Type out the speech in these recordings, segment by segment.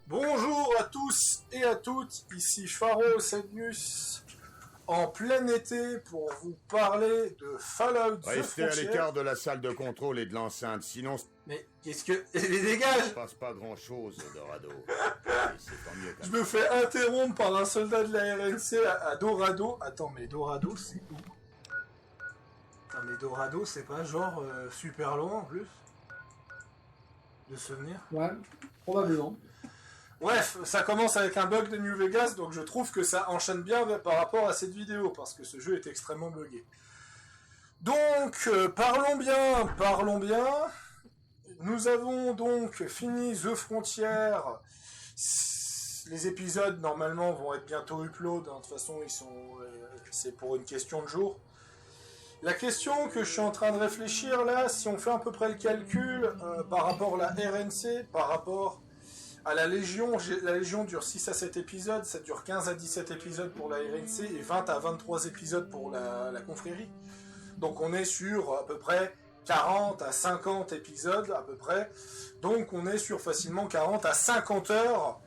Bonjour à tous et à toutes, ici Pharo Sednus, en plein été pour vous parler de Fallout The Restez à Frontier. l'écart de la salle de contrôle et de l'enceinte, sinon Mais qu'est-ce que... Les dégage se passe pas grand-chose, Dorado. Et c'est tant mieux Je comme me fais interrompre par un soldat de la RNC à Dorado. Attends, mais Dorado, c'est où? Attends, mais Dorado, c'est pas genre super loin en plus de souvenir? Ouais, probablement. Bref, ça commence avec un bug de New Vegas, donc je trouve que ça enchaîne bien par rapport à cette vidéo, parce que ce jeu est extrêmement buggé. Donc, parlons bien. Nous avons donc fini The Frontier. Les épisodes, normalement, vont être bientôt upload, hein. De toute façon, c'est pour une question de jour. La question que je suis en train de réfléchir, là, si on fait à peu près le calcul, par rapport à la RNC, par rapport... à la Légion dure 6 à 7 épisodes, ça dure 15 à 17 épisodes pour la RNC et 20 à 23 épisodes pour la confrérie. Donc on est sur à peu près 40 à 50 épisodes à peu près. Donc on est sur facilement 40 à 50 heures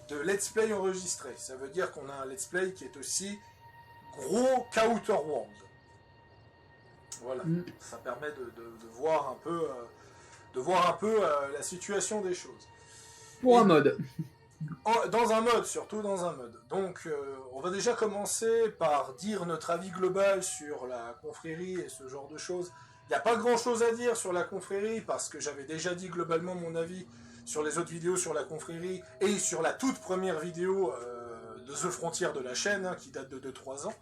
de let's play enregistré. Ça veut dire qu'on a un let's play qui est aussi gros qu'Outer Worlds. Voilà, ça permet de voir un peu la situation des choses. Pour un mode. Dans un mode, surtout dans un mode. Donc, on va déjà commencer par dire notre avis global sur la confrérie et ce genre de choses. Il n'y a pas grand chose à dire sur la confrérie parce que j'avais déjà dit globalement mon avis sur les autres vidéos sur la confrérie et sur la toute première vidéo de The Frontier de la chaîne, hein, qui date de 2-3 ans.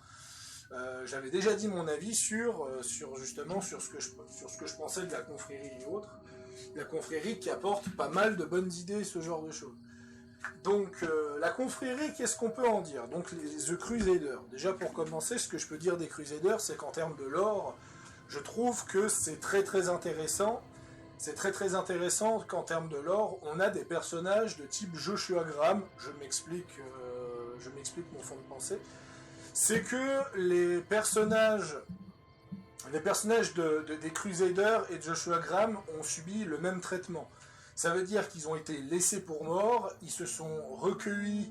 J'avais déjà dit mon avis sur ce que je pensais de la confrérie et autres. La confrérie qui apporte pas mal de bonnes idées, ce genre de choses. Donc, la confrérie, qu'est-ce qu'on peut en dire? Donc, The Crusaders. Déjà, pour commencer, ce que je peux dire des Crusaders, c'est qu'en termes de lore, je trouve que c'est très très intéressant. C'est très très intéressant qu'en termes de lore, on a des personnages de type Joshua Graham. Je m'explique mon fond de pensée. C'est que les personnages des Crusaders et de Joshua Graham ont subi le même traitement. Ça veut dire qu'ils ont été laissés pour morts, ils se sont recueillis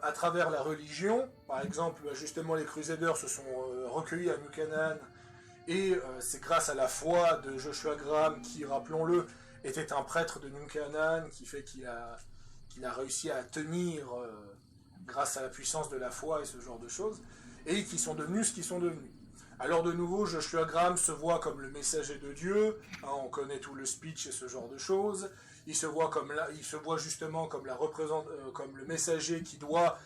à travers la religion. Par exemple, justement, les Crusaders se sont recueillis à New Canaan, et c'est grâce à la foi de Joshua Graham, qui, rappelons-le, était un prêtre de New Canaan, qui fait qu'il a réussi à tenir grâce à la puissance de la foi et ce genre de choses, et qui sont devenus ce qu'ils sont devenus. Alors de nouveau, Joshua Graham se voit comme le messager de Dieu, hein, on connaît tout le speech et ce genre de choses. Il se voit justement comme comme le messager qui doit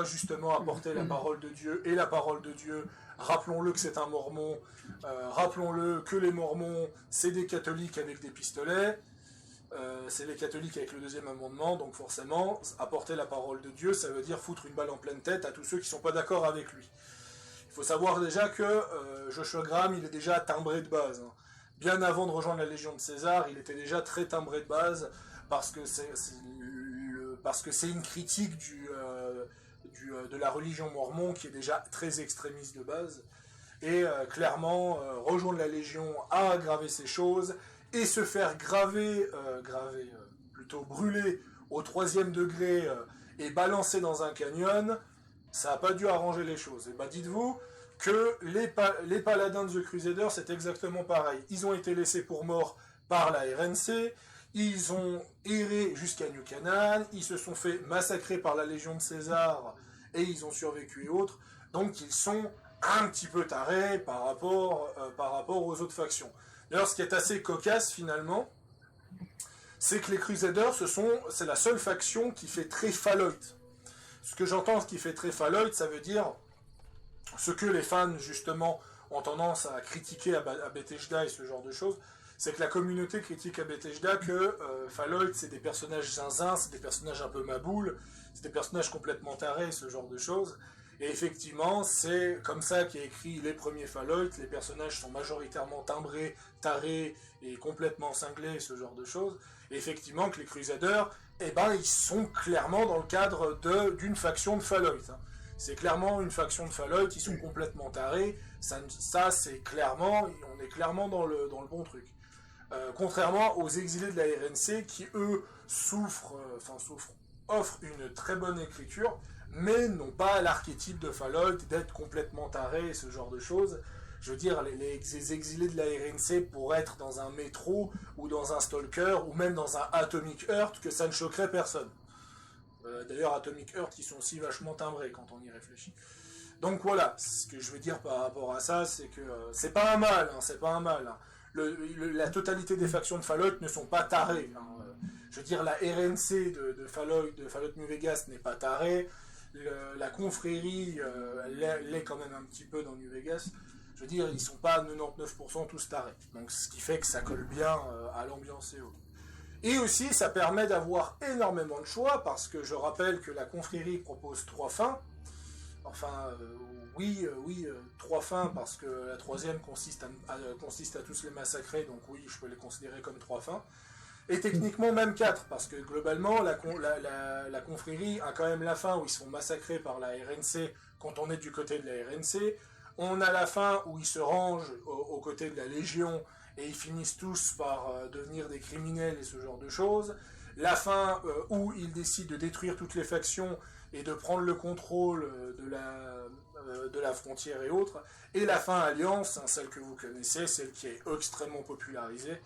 justement apporter la parole de Dieu. Et la parole de Dieu, rappelons-le que c'est un mormon, rappelons-le que les mormons, c'est des catholiques avec des pistolets, c'est les catholiques avec le deuxième amendement, donc forcément, apporter la parole de Dieu, ça veut dire foutre une balle en pleine tête à tous ceux qui ne sont pas d'accord avec lui. Il faut savoir déjà que Joshua Graham, il est déjà timbré de base. Hein. Bien avant de rejoindre la Légion de César, il était déjà très timbré de base, parce que c'est une critique de la religion mormon qui est déjà très extrémiste de base. Et clairement, rejoindre la Légion a aggravé ces choses, et se faire plutôt brûler au 3e degré et balancer dans un canyon, ça n'a pas dû arranger les choses. Et bah dites-vous que les paladins de The Crusaders, c'est exactement pareil. Ils ont été laissés pour morts par la RNC, ils ont erré jusqu'à New Canaan, ils se sont fait massacrer par la Légion de César, et ils ont survécu et autres. Donc ils sont un petit peu tarés par rapport aux autres factions. D'ailleurs, ce qui est assez cocasse finalement, c'est que les Crusaders, c'est la seule faction qui fait très Fallout. Ce que j'entends, ce qui fait très Fallout, ça veut dire ce que les fans, justement, ont tendance à critiquer à Bethesda et ce genre de choses, c'est que la communauté critique à Bethesda que Fallout, c'est des personnages zinzins, c'est des personnages un peu maboules, c'est des personnages complètement tarés, ce genre de choses. Et effectivement, c'est comme ça qu'est écrit les premiers Fallout, les personnages sont majoritairement timbrés, tarés et complètement cinglés, ce genre de choses. Et effectivement, que les Crusaders, ils sont clairement dans le cadre d'une faction de Fallout. Hein. C'est clairement une faction de Fallout, ils sont complètement tarés, ça c'est clairement, on est clairement dans le bon truc. contrairement aux exilés de la RNC qui, eux, offrent une très bonne écriture, mais n'ont pas l'archétype de Fallout d'être complètement taré et ce genre de choses. Je veux dire, les exilés de la RNC pourraient être dans un métro, ou dans un Stalker, ou même dans un Atomic Heart, que ça ne choquerait personne. D'ailleurs, Atomic Heart, qui sont aussi vachement timbrés quand on y réfléchit. Donc voilà, ce que je veux dire par rapport à ça, c'est que c'est pas un mal, c'est pas un mal. La totalité des factions de Fallout ne sont pas tarées. Je veux dire, la RNC de Fallout New Vegas n'est pas tarée. La confrérie, elle l'est quand même un petit peu dans New Vegas. Je veux dire, ils sont pas 99% tous tarés. Donc ce qui fait que ça colle bien à l'ambiance et autres. Et aussi, ça permet d'avoir énormément de choix, parce que je rappelle que la confrérie propose 3 fins. Enfin, oui, 3 fins, parce que la troisième consiste à tous les massacrer, donc oui, je peux les considérer comme 3 fins. Et techniquement même 4, parce que globalement, la confrérie a quand même la fin où ils se font massacrer par la RNC quand on est du côté de la RNC. On a la fin où ils se rangent aux côtés de la Légion et ils finissent tous par devenir des criminels et ce genre de choses. La fin où ils décident de détruire toutes les factions et de prendre le contrôle de la frontière et autres. Et la fin Alliance, celle que vous connaissez, celle qui est extrêmement popularisée.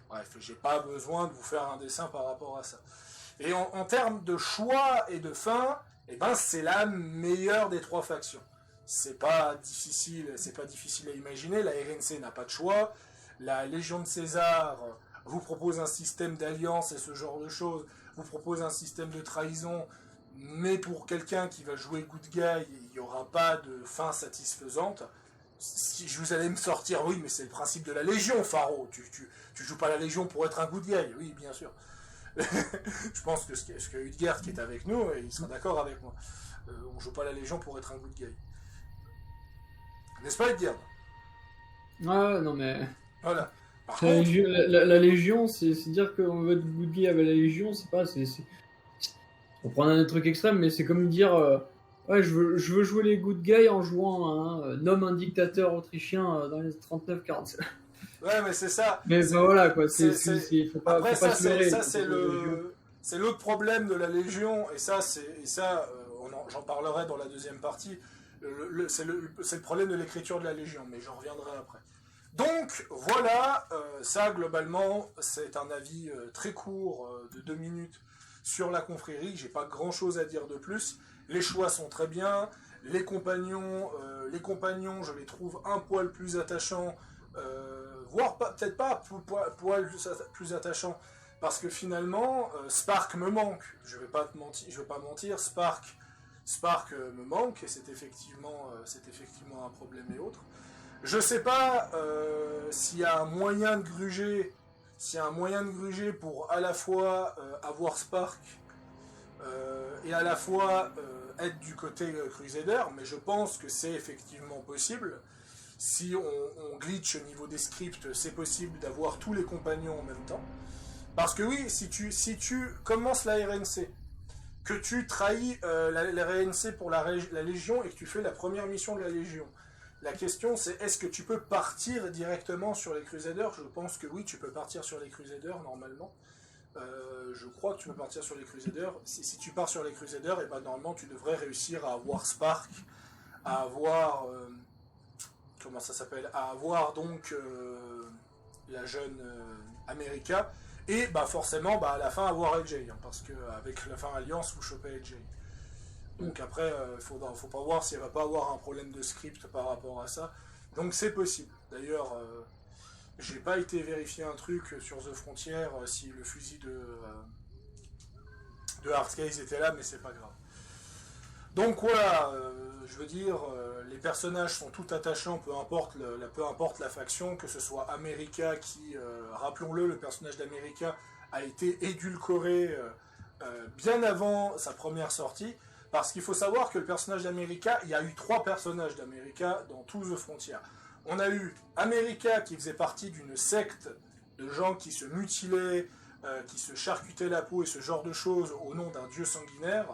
Bref, j'ai pas besoin de vous faire un dessin par rapport à ça. Et en termes de choix et de fin, eh ben, c'est la meilleure des 3 factions. C'est pas difficile à imaginer. La RNC n'a pas de choix. La Légion de César vous propose un système d'alliance et ce genre de choses. Vous propose un système de trahison. Mais pour quelqu'un qui va jouer good guy, il n'y aura pas de fin satisfaisante. Si je vous allez me sortir, oui, mais c'est le principe de la Légion, Pharaon. Tu joues pas la Légion pour être un good guy. Oui, bien sûr. Je pense que ce que Hudgerd qui est avec nous, il sera d'accord avec moi. On joue pas la Légion pour être un good guy. N'est-ce pas, Hudgerd? Ah, non, mais. Voilà. Par La, contre, la Légion, c'est dire qu'on veut être good guy avec la Légion, c'est pas. On prend un truc extrême, mais c'est comme dire ouais, je veux jouer les good guys en jouant un dictateur autrichien dans les 39-45. ouais, mais c'est ça. Mais C'est- ben voilà, quoi. Faut pas, Après, faut pas se leurrer. c'est l'autre problème de la Légion, et ça, j'en parlerai dans la deuxième partie. C'est le problème de l'écriture de la Légion, mais j'en reviendrai après. Donc, voilà, ça, globalement, c'est un avis très court, de 2 minutes, sur la confrérie. J'ai pas grand-chose à dire de plus. Les choix sont très bien. Les compagnons, je les trouve un poil plus attachants, voire peut-être pas poil plus attachants, parce que finalement, Spark me manque. Je vais pas mentir, Spark me manque, et c'est effectivement un problème et autres. Je sais pas s'il y a un moyen de gruger, pour à la fois avoir Spark et à la fois être du côté Crusader, mais je pense que c'est effectivement possible. Si on glitch au niveau des scripts, c'est possible d'avoir tous les compagnons en même temps. Parce que oui, si tu commences la RNC, que tu trahis la RNC pour la Légion et que tu fais la première mission de la Légion, la question c'est, est-ce que tu peux partir directement sur les Crusaders? Je pense que oui, tu peux partir sur les Crusaders normalement. Je crois que tu peux partir sur les Crusaders. Si tu pars sur les Crusaders, et ben normalement tu devrais réussir à avoir Spark, à avoir comment ça s'appelle, à avoir donc la jeune America, et bah forcément à la fin avoir AJ, parce que avec la fin Alliance vous chopez AJ. Donc après faut pas voir s'il va pas avoir un problème de script par rapport à ça. Donc c'est possible. D'ailleurs j'ai pas été vérifier un truc sur The Frontier si le fusil de Hardcase était là, mais c'est pas grave. Donc voilà, je veux dire, les personnages sont tout attachants, peu importe la faction, que ce soit America qui, rappelons-le, le personnage d'America a été édulcoré bien avant sa première sortie, parce qu'il faut savoir que le personnage d'America, il y a eu 3 personnages d'America dans tout The Frontier. On a eu America qui faisait partie d'une secte de gens qui se mutilaient, qui se charcutaient la peau et ce genre de choses au nom d'un dieu sanguinaire.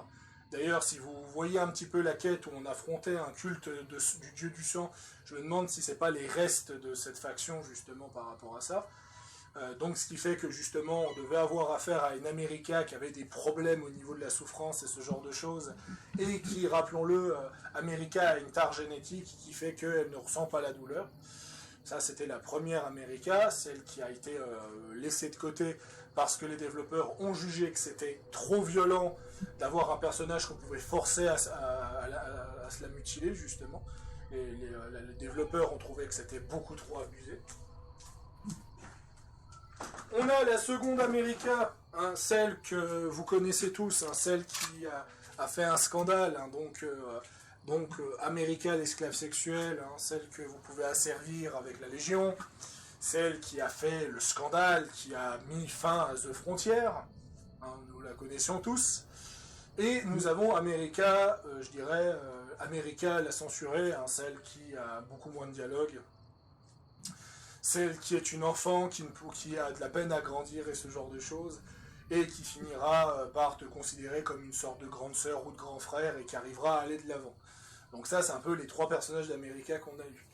D'ailleurs, si vous voyez un petit peu la quête où on affrontait un culte du dieu du sang, je me demande si c'est pas les restes de cette faction justement par rapport à ça. Donc ce qui fait que justement on devait avoir affaire à une America qui avait des problèmes au niveau de la souffrance et ce genre de choses, et qui, rappelons-le, America a une tare génétique qui fait qu'elle ne ressent pas la douleur. Ça c'était la première America, celle qui a été laissée de côté parce que les développeurs ont jugé que c'était trop violent d'avoir un personnage qu'on pouvait forcer à se la mutiler justement. Les développeurs ont trouvé que c'était beaucoup trop abusé. On a la seconde America, hein, celle que vous connaissez tous, hein, celle qui a fait un scandale, hein, donc America l'esclave sexuel, hein, celle que vous pouvez asservir avec la Légion, celle qui a fait le scandale, qui a mis fin à The Frontier, hein, nous la connaissions tous. Et nous avons America, je dirais, America la censurée, hein, celle qui a beaucoup moins de dialogue. Celle qui est une enfant, qui a de la peine à grandir et ce genre de choses, et qui finira par te considérer comme une sorte de grande sœur ou de grand frère et qui arrivera à aller de l'avant. Donc ça, c'est un peu les trois personnages d'America qu'on a eu.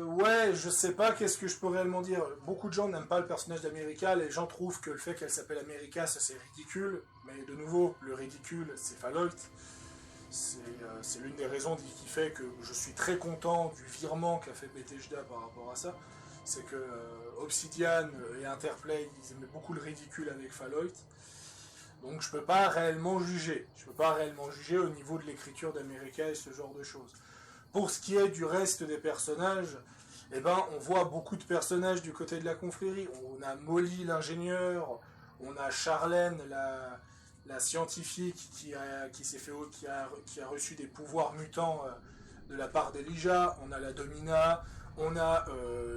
Ouais, je sais pas qu'est-ce que je peux réellement dire. Beaucoup de gens n'aiment pas le personnage d'America, les gens trouvent que le fait qu'elle s'appelle America, ça c'est ridicule, mais de nouveau, le ridicule, c'est Fallout. C'est l'une des raisons qui fait que je suis très content du virement qu'a fait Bethesda par rapport à ça. C'est que Obsidian et Interplay, ils aimaient beaucoup le ridicule avec Fallout. Donc je peux pas réellement juger. Je peux pas réellement juger au niveau de l'écriture d'America et ce genre de choses. Pour ce qui est du reste des personnages, eh ben, on voit beaucoup de personnages du côté de la confrérie. On a Molly l'ingénieur, on a Charlène la scientifique qui a reçu des pouvoirs mutants de la part d'Elijah, on a la Domina, on a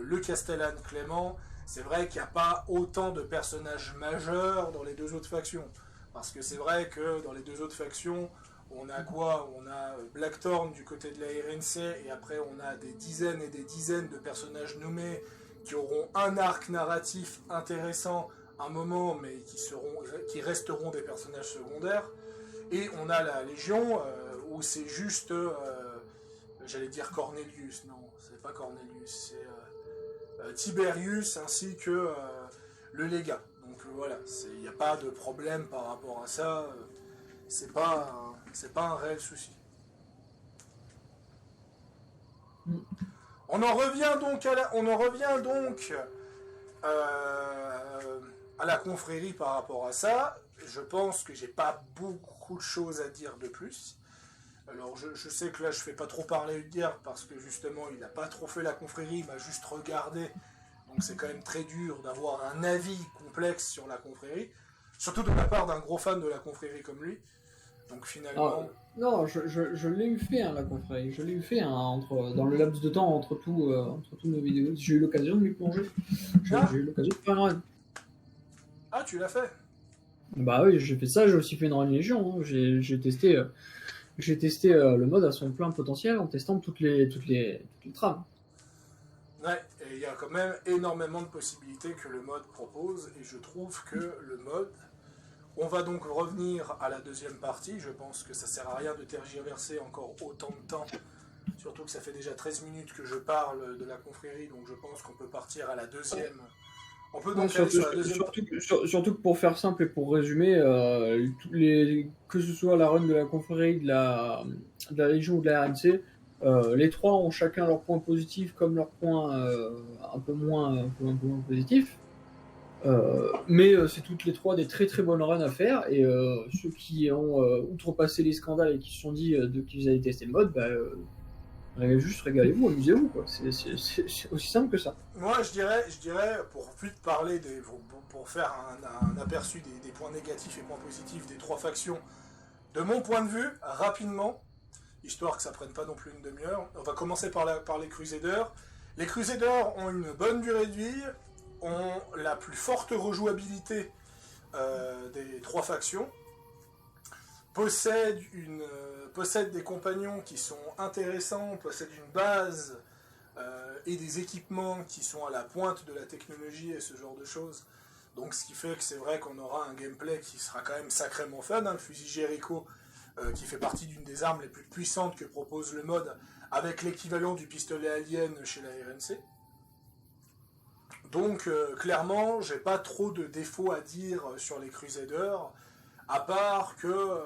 le Castellan Clément. C'est vrai qu'il n'y a pas autant de personnages majeurs dans les deux autres factions. Parce que c'est vrai que dans les deux autres factions, on a quoi? On a Blackthorn du côté de la RNC, et après on a des dizaines et des dizaines de personnages nommés qui auront un arc narratif intéressant un moment, mais qui resteront des personnages secondaires. Et on a la Légion, où c'est juste, j'allais dire Cornelius, non, c'est pas Cornelius, c'est Tiberius ainsi que le légat. Donc voilà, il n'y a pas de problème par rapport à ça, c'est pas un réel souci. On en revient donc à la confrérie par rapport à ça. Je pense que j'ai pas beaucoup de choses à dire de plus. Alors je sais que là je fais pas trop parler Udgar parce que justement il n'a pas trop fait la confrérie, il m'a juste regardé. Donc c'est quand même très dur d'avoir un avis complexe sur la confrérie, surtout de la part d'un gros fan de la confrérie comme lui. Donc finalement... non, je l'ai eu fait, hein, la confrérie. Je l'ai eu fait, hein, dans le laps de temps entre tous nos vidéos. J'ai eu l'occasion de m'y plonger. J'ai eu l'occasion de faire un run. Ah, tu l'as fait? Bah oui, j'ai fait ça, j'ai aussi fait une run Légion. Hein. J'ai testé le mode à son plein potentiel en testant toutes les trames. Ouais, et il y a quand même énormément de possibilités que le mode propose, et je trouve que le mode... On va donc revenir à la deuxième partie. Je pense que ça sert à rien de tergiverser encore autant de temps. Surtout que ça fait déjà 13 minutes que je parle de la confrérie, donc je pense qu'on peut partir à la deuxième. On peut donc aller sur la deuxième partie. Surtout que pour faire simple et pour résumer, que ce soit la run de la confrérie, de la Légion ou de la RNC, les trois ont chacun leur point positif comme leur point un peu moins positif. Mais c'est toutes les trois des très très bonnes runs à faire, et ceux qui ont outrepassé les scandales et qui se sont dit qu'ils allaient tester le mode, juste régalez-vous, amusez-vous, quoi. C'est aussi simple que ça. Moi je dirais pour vite parler pour faire un aperçu des points négatifs et points positifs des trois factions, de mon point de vue, rapidement, histoire que ça prenne pas non plus une demi-heure, on va commencer par les Crusaders. Les Crusaders ont une bonne durée de vie, ont la plus forte rejouabilité des trois factions, possèdent des compagnons qui sont intéressants, possèdent une base et des équipements qui sont à la pointe de la technologie et ce genre de choses. Donc ce qui fait que c'est vrai qu'on aura un gameplay qui sera quand même sacrément fun, hein, le fusil Jericho qui fait partie d'une des armes les plus puissantes que propose le mode, avec l'équivalent du pistolet Alien chez la RNC. Donc clairement, j'ai pas trop de défauts à dire sur les Crusaders, à part que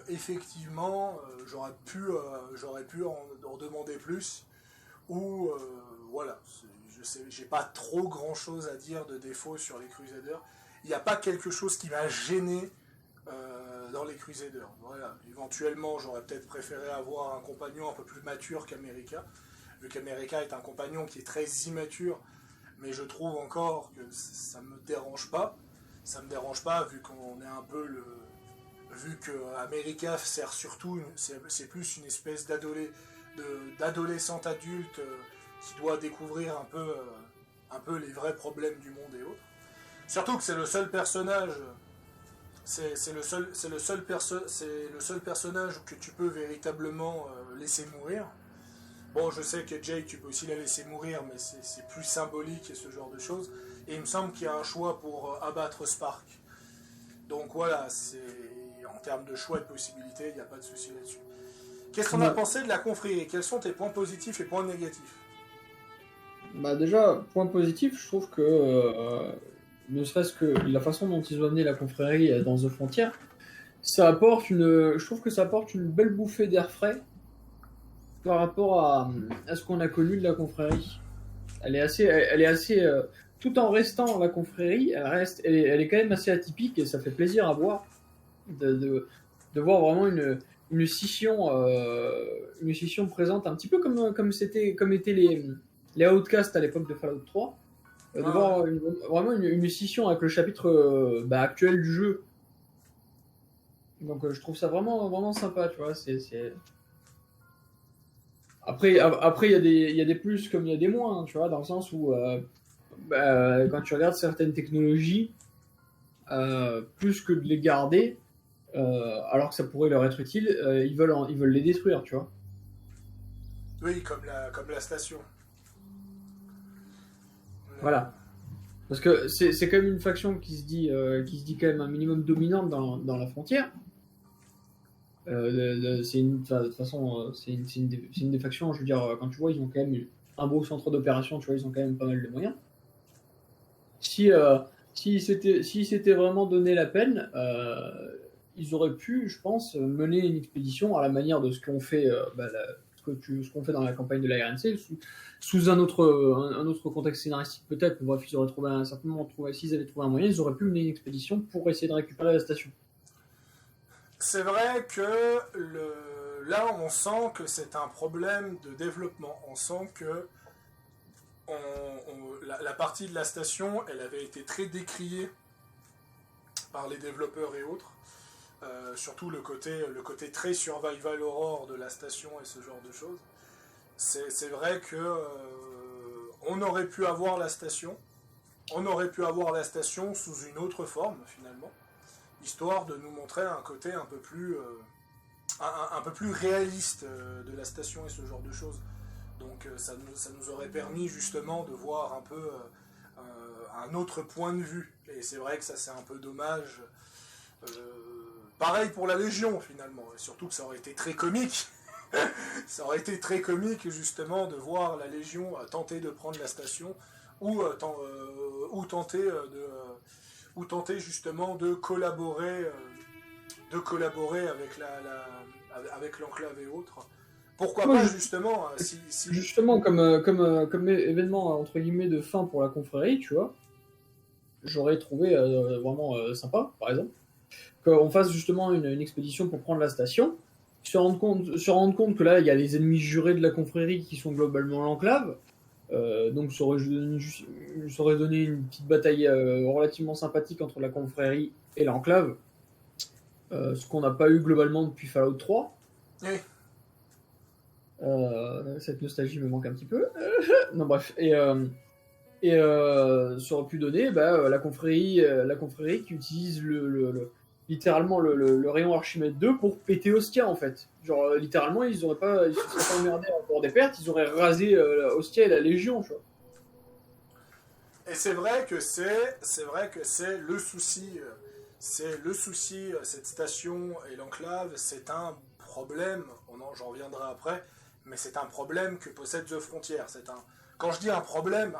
effectivement j'aurais pu en demander plus, ou voilà, je sais, j'ai pas trop grand chose à dire de défauts sur les Crusaders. Il n'y a pas quelque chose qui m'a gêné dans les Crusaders. Voilà. Éventuellement, j'aurais peut-être préféré avoir un compagnon un peu plus mature qu'America, vu qu'America est un compagnon qui est très immature, mais je trouve encore que ça me dérange pas. Ça me dérange pas vu qu'on est un peu le... Vu que America sert surtout, c'est plus une espèce d'adolescente adulte qui doit découvrir un peu les vrais problèmes du monde et autres. Surtout que c'est le seul personnage, c'est le seul personnage que tu peux véritablement laisser mourir. Bon, je sais que Jake, tu peux aussi la laisser mourir, mais c'est plus symbolique et ce genre de choses. Et il me semble qu'il y a un choix pour abattre Spark. Donc voilà, en termes de choix et de possibilités, il n'y a pas de souci là-dessus. Qu'est-ce qu'on a pensé de la confrérie? Quels sont tes points positifs et points négatifs? Bah déjà, point positif, je trouve que ne serait-ce que la façon dont ils ont amené la confrérie dans The Frontier, je trouve que ça apporte une belle bouffée d'air frais par rapport à ce qu'on a connu de la confrérie. Elle est assez tout en restant la confrérie, elle est quand même assez atypique et ça fait plaisir à voir de voir vraiment une scission présente un petit peu comme étaient les Outcasts à l'époque de Fallout 3. De voir vraiment une scission avec le chapitre actuel du jeu. Donc je trouve ça vraiment, vraiment sympa, tu vois. Après, il y a des plus comme il y a des moins, tu vois, dans le sens où quand tu regardes certaines technologies, plus que de les garder, alors que ça pourrait leur être utile, ils veulent les détruire, tu vois. Oui, comme la station. Voilà. Parce que c'est quand même une faction qui se dit quand même un minimum dominante dans la frontière. De toute façon, c'est une des factions, je veux dire, quand tu vois, ils ont quand même un beau centre d'opération, tu vois, ils ont quand même pas mal de moyens. Si s'était vraiment donné la peine, ils auraient pu, je pense, mener une expédition à la manière de ce qu'on fait, ce qu'on fait dans la campagne de la RNC, sous un autre contexte scénaristique peut-être. Bref, ils auraient s'ils avaient trouvé un moyen, ils auraient pu mener une expédition pour essayer de récupérer la station. C'est vrai que là, on sent que c'est un problème de développement. On sent que la partie de la station, elle avait été très décriée par les développeurs et autres. Surtout le côté très survival horror de la station et ce genre de choses. C'est vrai que on aurait pu avoir la station. On aurait pu avoir la station sous une autre forme, finalement, histoire de nous montrer un côté un peu plus réaliste de la station et ce genre de choses. Donc ça nous aurait permis justement de voir un peu un autre point de vue. Et c'est vrai que ça c'est un peu dommage. Pareil pour la Légion finalement. Et surtout que ça aurait été très comique. Ça aurait été très comique justement de voir la Légion tenter de prendre la station ou tenter justement de collaborer avec l'enclave et autres. Pourquoi pas justement justement comme événement entre guillemets de fin pour la confrérie, tu vois, j'aurais trouvé vraiment sympa, par exemple, qu'on fasse justement une expédition pour prendre la station, se rendre compte que là il y a les ennemis jurés de la confrérie qui sont globalement l'enclave. Donc ça aurait donné une petite bataille relativement sympathique entre la confrérie et l'enclave, ce qu'on n'a pas eu globalement depuis Fallout 3. Oui. Cette nostalgie me manque un petit peu. Non bref, ça aurait pu donner la confrérie qui utilise littéralement le rayon Archimède 2 pour péter Ostia en fait. Genre littéralement ils se seraient pas emmerdés pour des pertes, ils auraient rasé Ostia et la Légion, tu vois. Et c'est vrai que c'est le souci, cette station et l'enclave, c'est un problème. J'en reviendrai après, mais c'est un problème que possède The Frontier. Quand je dis un problème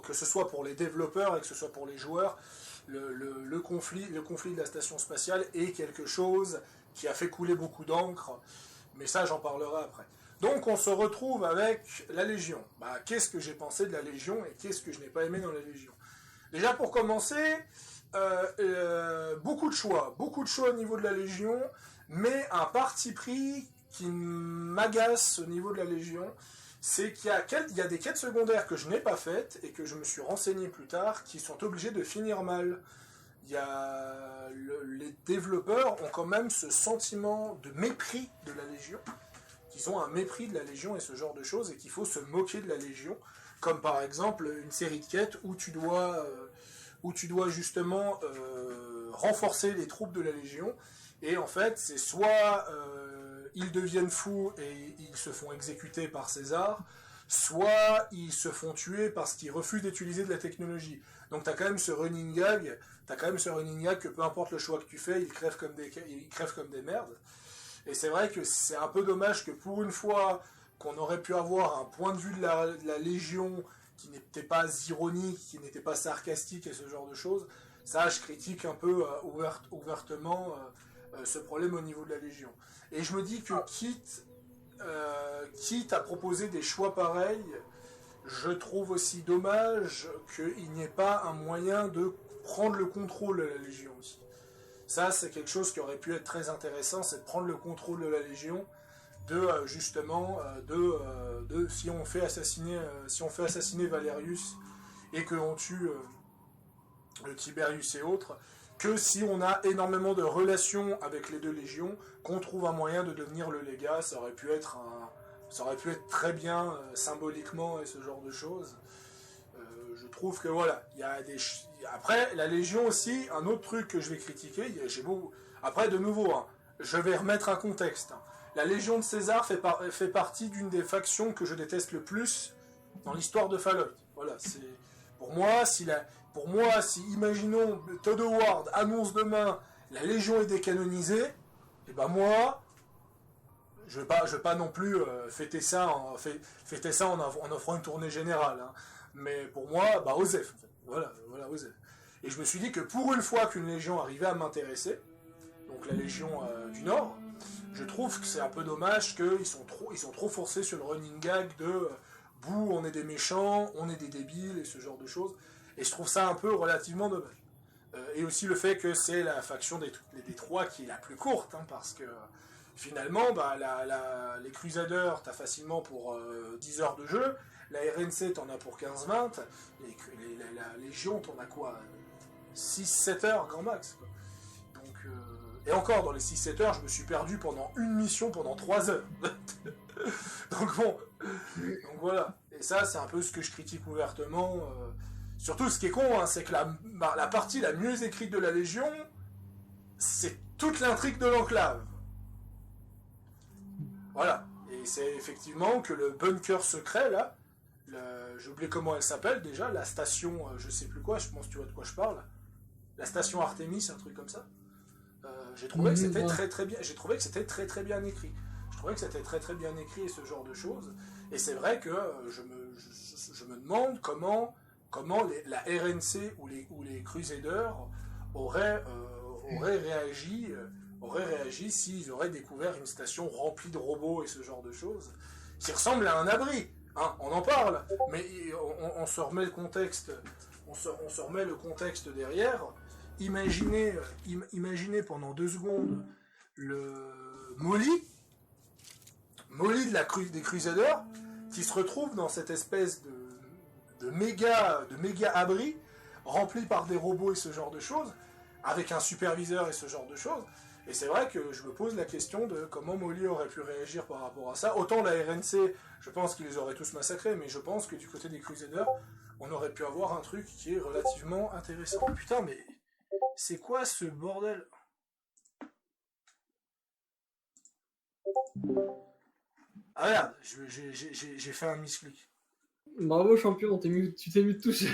que ce soit pour les développeurs et que ce soit pour les joueurs, le conflit de la station spatiale est quelque chose qui a fait couler beaucoup d'encre, mais ça j'en parlerai après. Donc on se retrouve avec la Légion. Qu'est-ce que j'ai pensé de la Légion et qu'est-ce que je n'ai pas aimé dans la Légion? Déjà pour commencer, beaucoup de choix au niveau de la Légion, mais un parti pris qui m'agace au niveau de la Légion, c'est qu'il y a des quêtes secondaires que je n'ai pas faites et que je me suis renseigné plus tard, qui sont obligées de finir mal. Les développeurs ont quand même ce sentiment de mépris de la Légion, qu'ils ont un mépris de la Légion et ce genre de choses, et qu'il faut se moquer de la Légion, comme par exemple une série de quêtes où tu dois justement renforcer les troupes de la Légion, et en fait c'est soit ils deviennent fous et ils se font exécuter par César, soit ils se font tuer parce qu'ils refusent d'utiliser de la technologie. Donc t'as quand même ce running gag que peu importe le choix que tu fais, ils crèvent comme des merdes. Et c'est vrai que c'est un peu dommage que pour une fois qu'on aurait pu avoir un point de vue de la Légion qui n'était pas ironique, qui n'était pas sarcastique et ce genre de choses, ça je critique un peu ouvertement ce problème au niveau de la Légion. Et je me dis que quitte à proposer des choix pareils, je trouve aussi dommage qu'il n'y ait pas un moyen de prendre le contrôle de la Légion aussi. Ça, c'est quelque chose qui aurait pu être très intéressant, c'est de prendre le contrôle de la Légion, si on fait assassiner Valerius et que on tue le Tiberius et autres, que si on a énormément de relations avec les deux légions, qu'on trouve un moyen de devenir le légat, ça aurait pu être très bien symboliquement et ce genre de choses. Je trouve que voilà, après la Légion aussi, un autre truc que je vais critiquer, après de nouveau, hein, je vais remettre un contexte. Hein. La Légion de César fait partie d'une des factions que je déteste le plus dans l'histoire de Fallout. Voilà, c'est pour moi si imaginons Todd Howard annonce demain la Légion est décanonisée, et ben moi je vais pas non plus fêter ça en offrant une tournée générale. Hein. Mais pour moi, Osef, en fait. Voilà, Osef. Et je me suis dit que pour une fois qu'une légion arrivait à m'intéresser, donc la Légion du Nord, je trouve que c'est un peu dommage qu'ils sont trop forcés sur le running gag de bouh, on est des méchants, on est des débiles et ce genre de choses. Et je trouve ça un peu relativement dommage. Et aussi le fait que c'est la faction des trois qui est la plus courte, hein, parce que finalement, les Crusaders, t'as facilement pour 10 heures de jeu, la RNC, t'en as pour 15-20, la Légion, t'en as quoi 6-7 heures, grand max. Quoi. Donc, et encore, dans les 6-7 heures, je me suis perdu pendant une mission pendant 3 heures. Donc bon, donc voilà. Et ça, c'est un peu ce que je critique ouvertement. Surtout, ce qui est con, hein, c'est que la partie la mieux écrite de la Légion, c'est toute l'intrigue de l'enclave. Voilà. Et c'est effectivement que le bunker secret, là, j'ai oublié comment elle s'appelle déjà, la station, je sais plus quoi, je pense que tu vois de quoi je parle. La station Artemis, un truc comme ça. J'ai trouvé que c'était très bien. J'ai trouvé que c'était très bien écrit. Je trouvais que c'était très bien écrit et ce genre de choses. Et c'est vrai que je me demande comment la RNC ou les Crusaders auraient réagi s'ils auraient découvert une station remplie de robots et ce genre de choses, qui ressemble à un abri. Hein, on en parle, mais on se remet le contexte. On se remet le contexte derrière. Imaginez pendant 2 secondes le Molly des Crusaders qui se retrouve dans cette espèce de méga abri rempli par des robots et ce genre de choses, avec un superviseur et ce genre de choses. Et c'est vrai que je me pose la question de comment Molly aurait pu réagir par rapport à ça. Autant la RNC, je pense qu'ils les auraient tous massacrés, mais je pense que du côté des Crusaders, on aurait pu avoir un truc qui est relativement intéressant. Putain, mais c'est quoi ce bordel? Ah merde, j'ai fait un misclick. Bravo champion, tu t'es mis de toucher.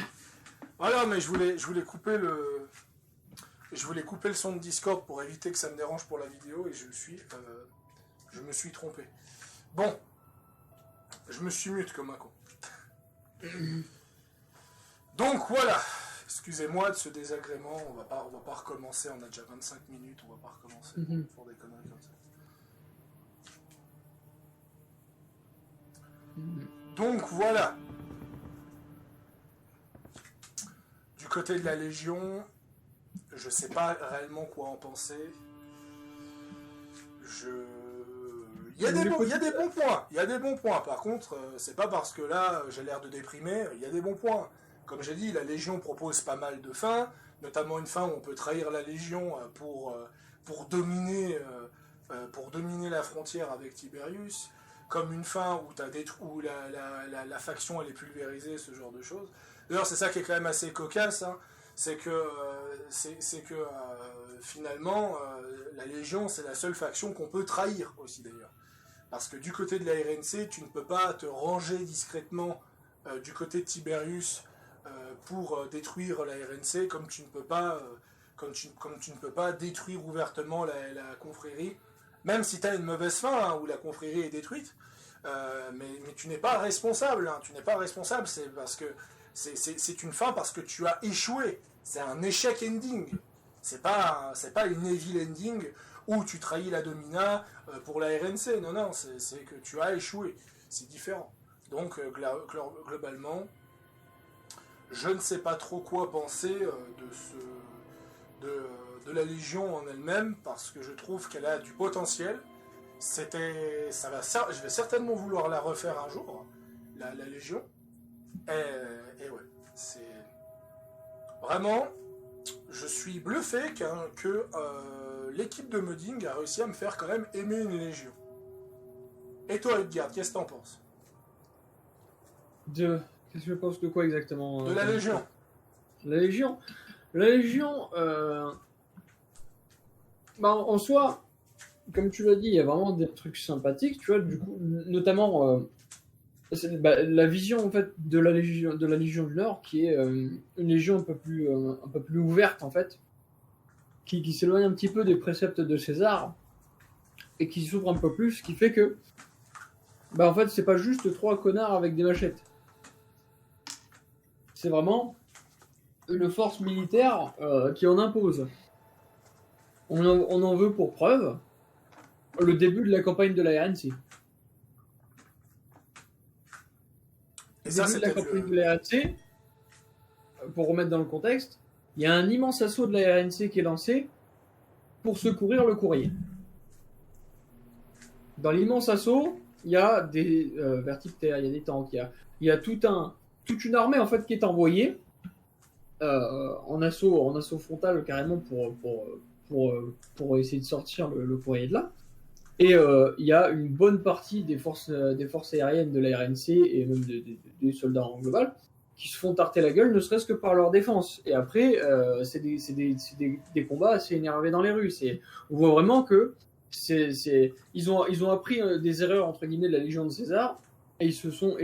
Voilà, mais je voulais couper le son de Discord pour éviter que ça me dérange pour la vidéo et je me suis trompé. Bon, je me suis mute comme un con. Donc voilà, excusez-moi de ce désagrément, on va pas recommencer, on a déjà 25 minutes, on va pas recommencer pour des conneries comme ça. Donc voilà. Du côté de la Légion, je sais pas réellement quoi en penser. Il y a des bons points. Il y a des bons points. Par contre, c'est pas parce que là j'ai l'air de déprimer. Il y a des bons points. Comme j'ai dit, la Légion propose pas mal de fins, notamment une fin où on peut trahir la Légion pour dominer la frontière avec Tiberius, comme une fin où la faction elle est pulvérisée, ce genre de choses. D'ailleurs, c'est ça qui est quand même assez cocasse, hein. C'est que finalement, la Légion, c'est la seule faction qu'on peut trahir aussi, d'ailleurs. Parce que du côté de la RNC, tu ne peux pas te ranger discrètement du côté de Tiberius pour détruire la RNC, comme tu ne peux pas, comme tu ne peux pas détruire ouvertement la confrérie, même si tu as une mauvaise fin, hein, où la confrérie est détruite, mais tu n'es pas responsable, hein, tu n'es pas responsable, c'est parce que c'est une fin parce que tu as échoué. C'est un échec ending. C'est pas une evil ending où tu trahis la domina pour la RNC. Non, c'est que tu as échoué. C'est différent. Donc, globalement, je ne sais pas trop quoi penser de la Légion en elle-même, parce que je trouve qu'elle a du potentiel. Je vais certainement vouloir la refaire un jour, la Légion. Et ouais, c'est... Vraiment, je suis bluffé que l'équipe de modding a réussi à me faire quand même aimer une Légion. Et toi, Edgar, qu'est-ce que t'en penses? Qu'est-ce que je pense de quoi exactement? De la Légion. La Légion, en soi, comme tu l'as dit, il y a vraiment des trucs sympathiques, tu vois, du coup, notamment... la vision en fait de la Légion du Nord, qui est une légion un peu plus ouverte en fait, qui s'éloigne un petit peu des préceptes de César et qui s'ouvre un peu plus, ce qui fait que en fait c'est pas juste 3 connards avec des machettes, c'est vraiment une force militaire qui en impose. On en veut pour preuve le début de la campagne de la RNC. Et ça, de la campagne de la RNC, pour remettre dans le contexte, il y a un immense assaut de la RNC qui est lancé pour secourir le courrier. Dans l'immense assaut, il y a des vertiptères, il y a des tanks, il y a toute une armée en fait qui est envoyée en assaut frontal carrément pour essayer de sortir le courrier de là. Et il y a une bonne partie des forces aériennes de la RNC et même des soldats en global qui se font tarter la gueule, ne serait-ce que par leur défense. Et après, c'est des combats assez énervés dans les rues. On voit vraiment que ils ont appris des erreurs entre guillemets de la Légion de César et ils se sont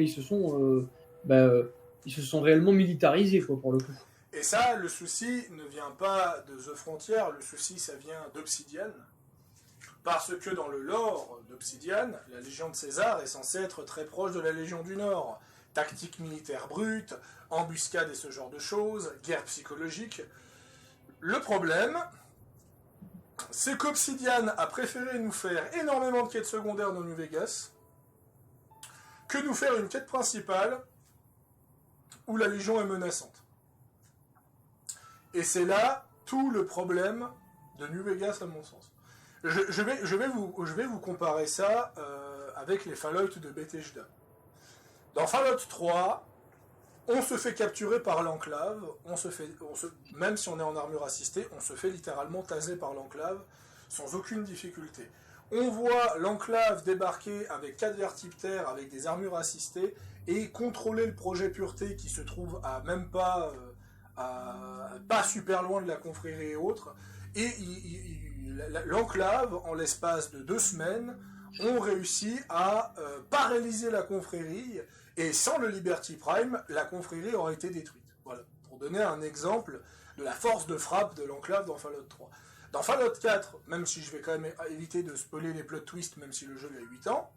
réellement militarisés quoi, pour le coup. Et ça, le souci ne vient pas de The Frontier, le souci ça vient d'Obsidian. Parce que dans le lore d'Obsidian, la Légion de César est censée être très proche de la Légion du Nord. Tactique militaire brute, embuscade et ce genre de choses, guerre psychologique. Le problème, c'est qu'Obsidian a préféré nous faire énormément de quêtes secondaires dans New Vegas que nous faire une quête principale où la Légion est menaçante. Et c'est là tout le problème de New Vegas à mon sens. Je vais vous comparer ça avec les Fallout de Bethesda. Dans Fallout 3, on se fait capturer par l'enclave, même si on est en armure assistée, on se fait littéralement taser par l'enclave sans aucune difficulté. On voit l'enclave débarquer avec 4 vertiptères, avec des armures assistées, et contrôler le projet Pureté qui se trouve à même pas super loin de la confrérie et autres. Et l'enclave, en l'espace de 2 semaines, ont réussi à paralyser la confrérie, et sans le Liberty Prime, la confrérie aurait été détruite. Voilà, pour donner un exemple de la force de frappe de l'enclave dans Fallout 3. Dans Fallout 4, même si je vais quand même éviter de spoiler les plot twists, même si le jeu a 8 ans,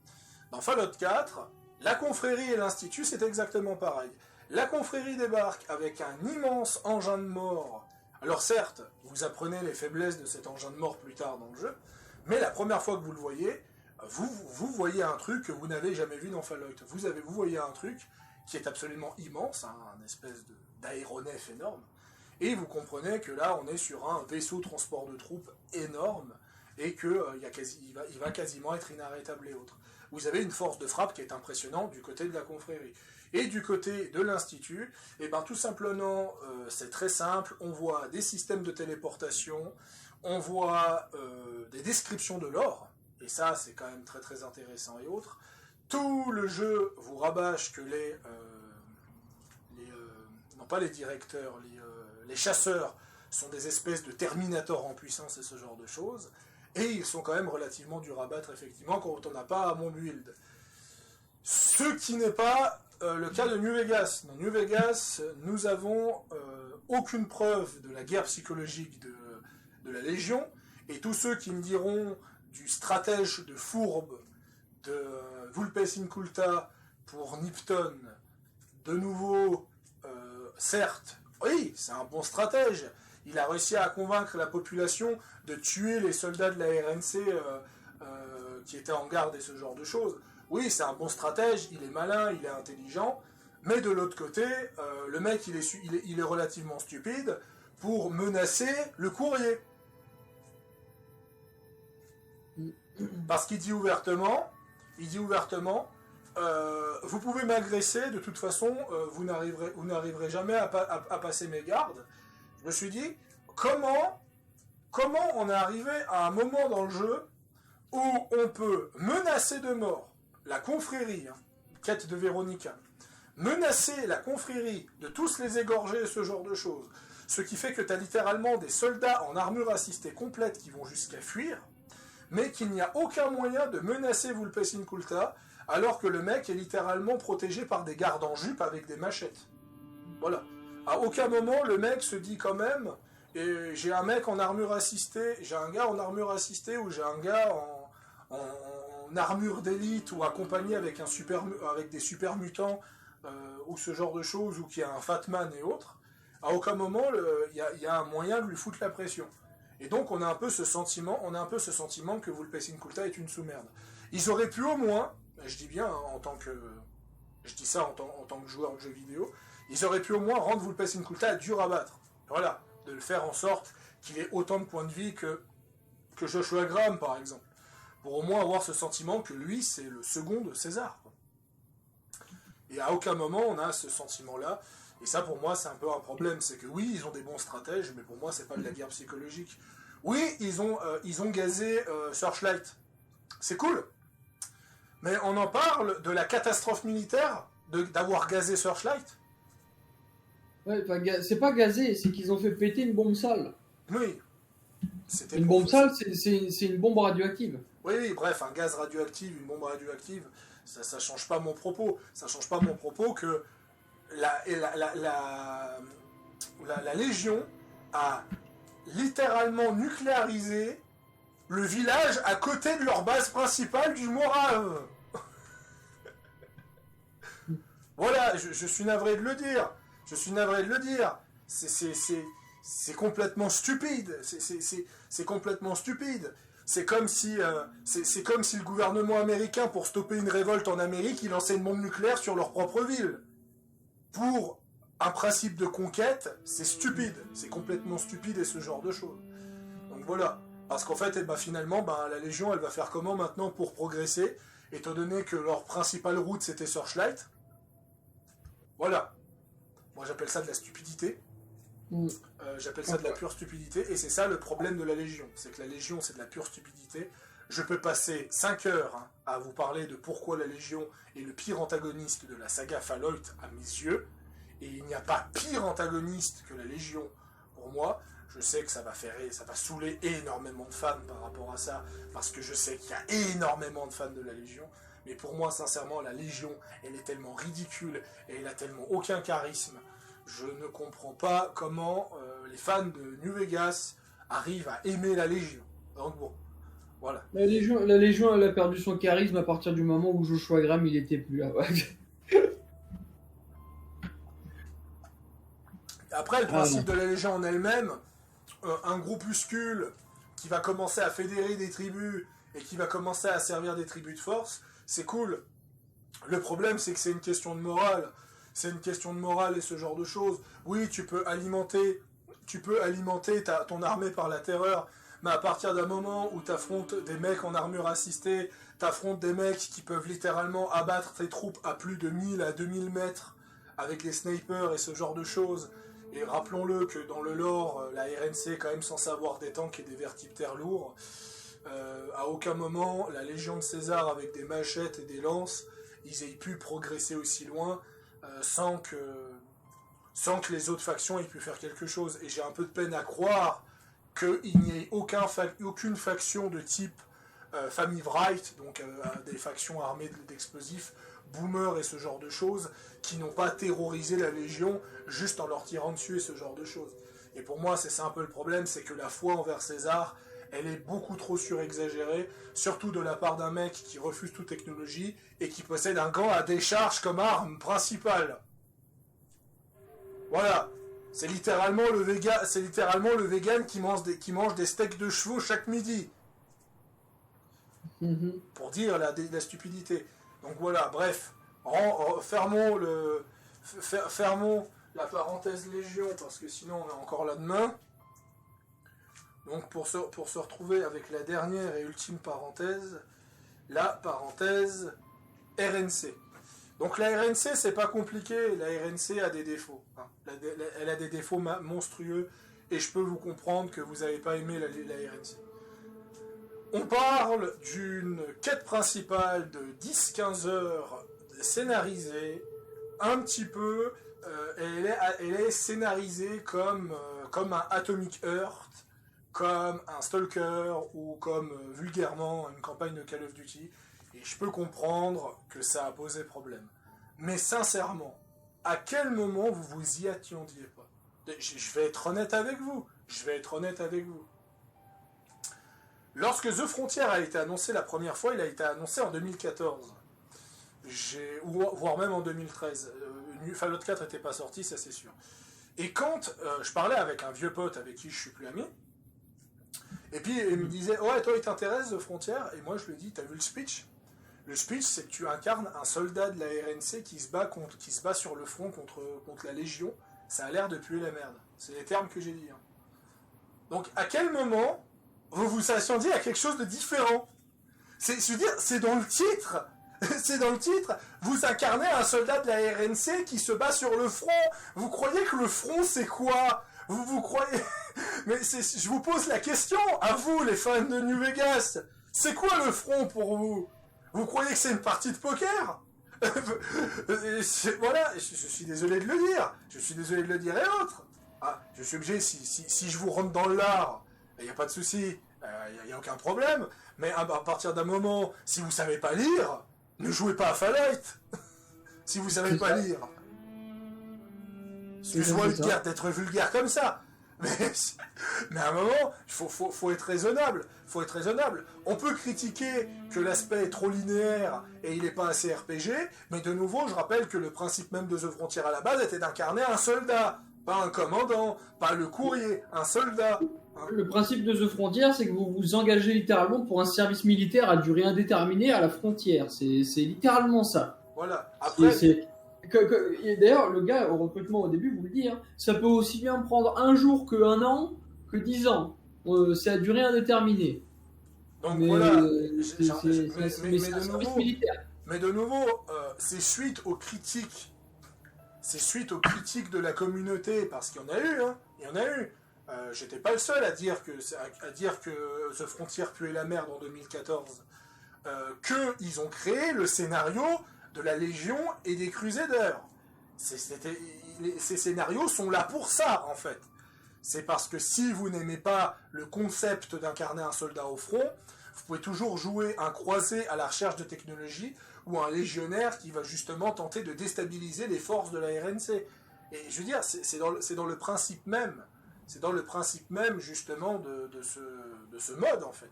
dans Fallout 4, la confrérie et l'institut, c'est exactement pareil. La confrérie débarque avec un immense engin de mort. Alors certes, vous apprenez les faiblesses de cet engin de mort plus tard dans le jeu, mais la première fois que vous le voyez, vous voyez un truc que vous n'avez jamais vu dans Fallout. Vous voyez un truc qui est absolument immense, hein, un espèce d'aéronef énorme, et vous comprenez que là, on est sur un vaisseau transport de troupes énorme, et qu'il il va quasiment être inarrêtable et autres. Vous avez une force de frappe qui est impressionnante du côté de la confrérie. Et du côté de l'Institut, eh ben, tout simplement, c'est très simple, on voit des systèmes de téléportation, on voit des descriptions de l'or, et ça c'est quand même très très intéressant et autres. Tout le jeu vous rabâche que non pas les directeurs, les chasseurs sont des espèces de Terminators en puissance et ce genre de choses, et ils sont quand même relativement durs à battre effectivement quand on n'a pas à mon build. Ce qui n'est pas le cas de New Vegas. Dans New Vegas, nous avons aucune preuve de la guerre psychologique de la Légion, et tous ceux qui me diront du stratège de fourbe de Vulpes Inculta pour Nipton, de nouveau, certes, oui, c'est un bon stratège, il a réussi à convaincre la population de tuer les soldats de la RNC qui étaient en garde et ce genre de choses. Oui, c'est un bon stratège, il est malin, il est intelligent, mais de l'autre côté, le mec, il est relativement stupide pour menacer le courrier. Parce qu'il dit ouvertement, vous pouvez m'agresser, de toute façon, vous n'arriverez jamais à passer mes gardes. Je me suis dit, comment on est arrivé à un moment dans le jeu où on peut menacer de mort la confrérie, hein, quête de Véronica, menacer la confrérie de tous les égorger et ce genre de choses, ce qui fait que tu as littéralement des soldats en armure assistée complète qui vont jusqu'à fuir, mais qu'il n'y a aucun moyen de menacer Vulpes Inculta, alors que le mec est littéralement protégé par des gardes en jupe avec des machettes. Voilà. À aucun moment, le mec se dit quand même, et j'ai un mec en armure assistée, j'ai un gars en armure assistée, ou j'ai un gars en armure d'élite, ou accompagné avec des super mutants, ou ce genre de choses, ou qui a un Fatman et autres. À aucun moment, il y a un moyen de lui foutre la pression. Et donc on a un peu ce sentiment que Vulpes Inculta est une sous-merde. Ils auraient pu au moins, je dis bien hein, je dis ça en tant que joueur de jeux vidéo, ils auraient pu au moins rendre Vulpes Inculta dur à battre. Voilà, de le faire en sorte qu'il ait autant de points de vie que Joshua Graham par exemple, pour au moins avoir ce sentiment que lui c'est le second de César. Et à aucun moment on a ce sentiment-là. Et ça, pour moi, c'est un peu un problème. C'est que oui, ils ont des bons stratèges, mais pour moi, c'est pas de la guerre psychologique. Oui, ils ont gazé Searchlight. C'est cool. Mais on en parle de la catastrophe militaire d'avoir gazé Searchlight. Ouais, c'est pas gazé, c'est qu'ils ont fait péter une bombe sale. Oui. Une bombe sale, c'est une bombe radioactive. Oui, bref, un gaz radioactif, une bombe radioactive, ça change pas mon propos. Ça change pas mon propos que la Légion a littéralement nucléarisé le village à côté de leur base principale du Morave. Voilà, je suis navré de le dire. C'est complètement stupide. C'est complètement stupide. C'est comme si le gouvernement américain, pour stopper une révolte en Amérique, il lançait une bombe nucléaire sur leur propre ville. Pour un principe de conquête, c'est stupide. C'est complètement stupide et ce genre de choses. Donc voilà. Parce qu'en fait, finalement, la Légion, elle va faire comment maintenant pour progresser, étant donné que leur principale route, c'était Searchlight. Voilà. Moi, j'appelle ça de la stupidité. J'appelle ça de la pure stupidité. Et c'est ça le problème de la Légion. C'est que la Légion, c'est de la pure stupidité. Je peux passer 5 heures à vous parler de pourquoi la Légion est le pire antagoniste de la saga Fallout à mes yeux, et il n'y a pas pire antagoniste que la Légion pour moi. Je sais que ça va saouler énormément de fans par rapport à ça, parce que je sais qu'il y a énormément de fans de la Légion, mais pour moi, sincèrement, la Légion, elle est tellement ridicule, et elle a tellement aucun charisme. Je ne comprends pas comment les fans de New Vegas arrivent à aimer la Légion. Donc bon. Voilà. La Légion, elle a perdu son charisme à partir du moment où Joshua Graham, il était plus là. Après, le principe de la Légion en elle-même, un groupuscule qui va commencer à fédérer des tribus et qui va commencer à servir des tribus de force, c'est cool. Le problème, c'est que c'est une question de morale. C'est une question de morale et ce genre de choses. Oui, tu peux alimenter ton armée par la terreur, mais à partir d'un moment où tu affrontes des mecs en armure assistée, tu affrontes des mecs qui peuvent littéralement abattre tes troupes à plus de 1000 à 2000 mètres avec des snipers et ce genre de choses. Et rappelons-le que dans le lore, la RNC est quand même censée avoir des tanks et des vertiptères lourds. À aucun moment, la Légion de César avec des machettes et des lances, ils aient pu progresser aussi loin sans que les autres factions aient pu faire quelque chose. Et j'ai un peu de peine à croire qu'il n'y ait aucune faction de type famille Wright, donc des factions armées d'explosifs, Boomer et ce genre de choses, qui n'ont pas terrorisé la Légion juste en leur tirant dessus et ce genre de choses. Et pour moi, c'est ça un peu le problème, c'est que la foi envers César, elle est beaucoup trop surexagérée, surtout de la part d'un mec qui refuse toute technologie et qui possède un gant à décharge comme arme principale. Voilà. C'est littéralement le vegan qui mange des steaks de chevaux chaque midi. Pour dire la stupidité. Donc voilà, bref. Fermons la parenthèse Légion, parce que sinon on est encore là demain. Donc pour se retrouver avec la dernière et ultime parenthèse, la parenthèse RNC. Donc la RNC, c'est pas compliqué, la RNC a des défauts. Hein. Elle a des défauts monstrueux, et je peux vous comprendre que vous n'avez pas aimé la RNC. On parle d'une quête principale de 10-15 heures scénarisée, un petit peu, elle est scénarisée comme un Atomic Heart, comme un Stalker, ou comme vulgairement une campagne de Call of Duty, et je peux comprendre que ça a posé problème. Mais sincèrement, à quel moment vous vous y attendiez pas ? Je vais être honnête avec vous. Lorsque The Frontier a été annoncé la première fois, il a été annoncé en 2014. Voire même en 2013. Fallout 4 n'était pas sorti, ça c'est sûr. Et quand je parlais avec un vieux pote avec qui je suis plus ami, et puis il me disait « Ouais, toi, il t'intéresse The Frontier ?» Et moi, je lui dis « T'as vu le speech ?» Le speech, c'est que tu incarnes un soldat de la RNC qui se bat sur le front contre la Légion. Ça a l'air de puer la merde. C'est les termes que j'ai dit. Hein. Donc, à quel moment vous vous attendiez à quelque chose de différent ? Je veux dire, c'est dans le titre. C'est dans le titre. Vous incarnez un soldat de la RNC qui se bat sur le front. Vous croyez que le front, c'est quoi ? Vous croyez... Mais je vous pose la question, à vous, les fans de New Vegas. C'est quoi le front pour vous ? Vous croyez que c'est une partie de poker ? Voilà, je suis désolé de le dire. Je suis désolé de le dire et autres. Ah, je suis obligé, si je vous rentre dans l'art, il n'y a pas de souci, il n'y a aucun problème. Mais à partir d'un moment, si vous savez pas lire, ne jouez pas à Fallout. Si vous savez pas lire. Excuse-moi d'être vulgaire comme ça. Mais à un moment, il faut être raisonnable. On peut critiquer que l'aspect est trop linéaire et il n'est pas assez RPG, mais de nouveau, je rappelle que le principe même de The Frontier à la base était d'incarner un soldat, pas un commandant, pas le courrier, un soldat. Hein. Le principe de The Frontier, c'est que vous vous engagez littéralement pour un service militaire à durée indéterminée à la frontière. C'est littéralement ça. Voilà. Après... Et d'ailleurs, le gars au recrutement au début vous le dit, hein, ça peut aussi bien prendre un jour que 1 an, que 10 ans. C'est à durée indéterminée. Donc mais, voilà, c'est un service militaire. Mais de nouveau, c'est suite aux critiques. C'est suite aux critiques de la communauté, parce qu'il y en a eu, hein. Il y en a eu. J'étais pas le seul à dire que The Frontier puait la merde en 2014. Qu'ils ont créé le scénario de la Légion et des Crusaders. Ces scénarios sont là pour ça, en fait. C'est parce que si vous n'aimez pas le concept d'incarner un soldat au front, vous pouvez toujours jouer un croisé à la recherche de technologie ou un légionnaire qui va justement tenter de déstabiliser les forces de la RNC. Et je veux dire, c'est dans le principe même. C'est dans le principe même, justement, de ce mode, en fait.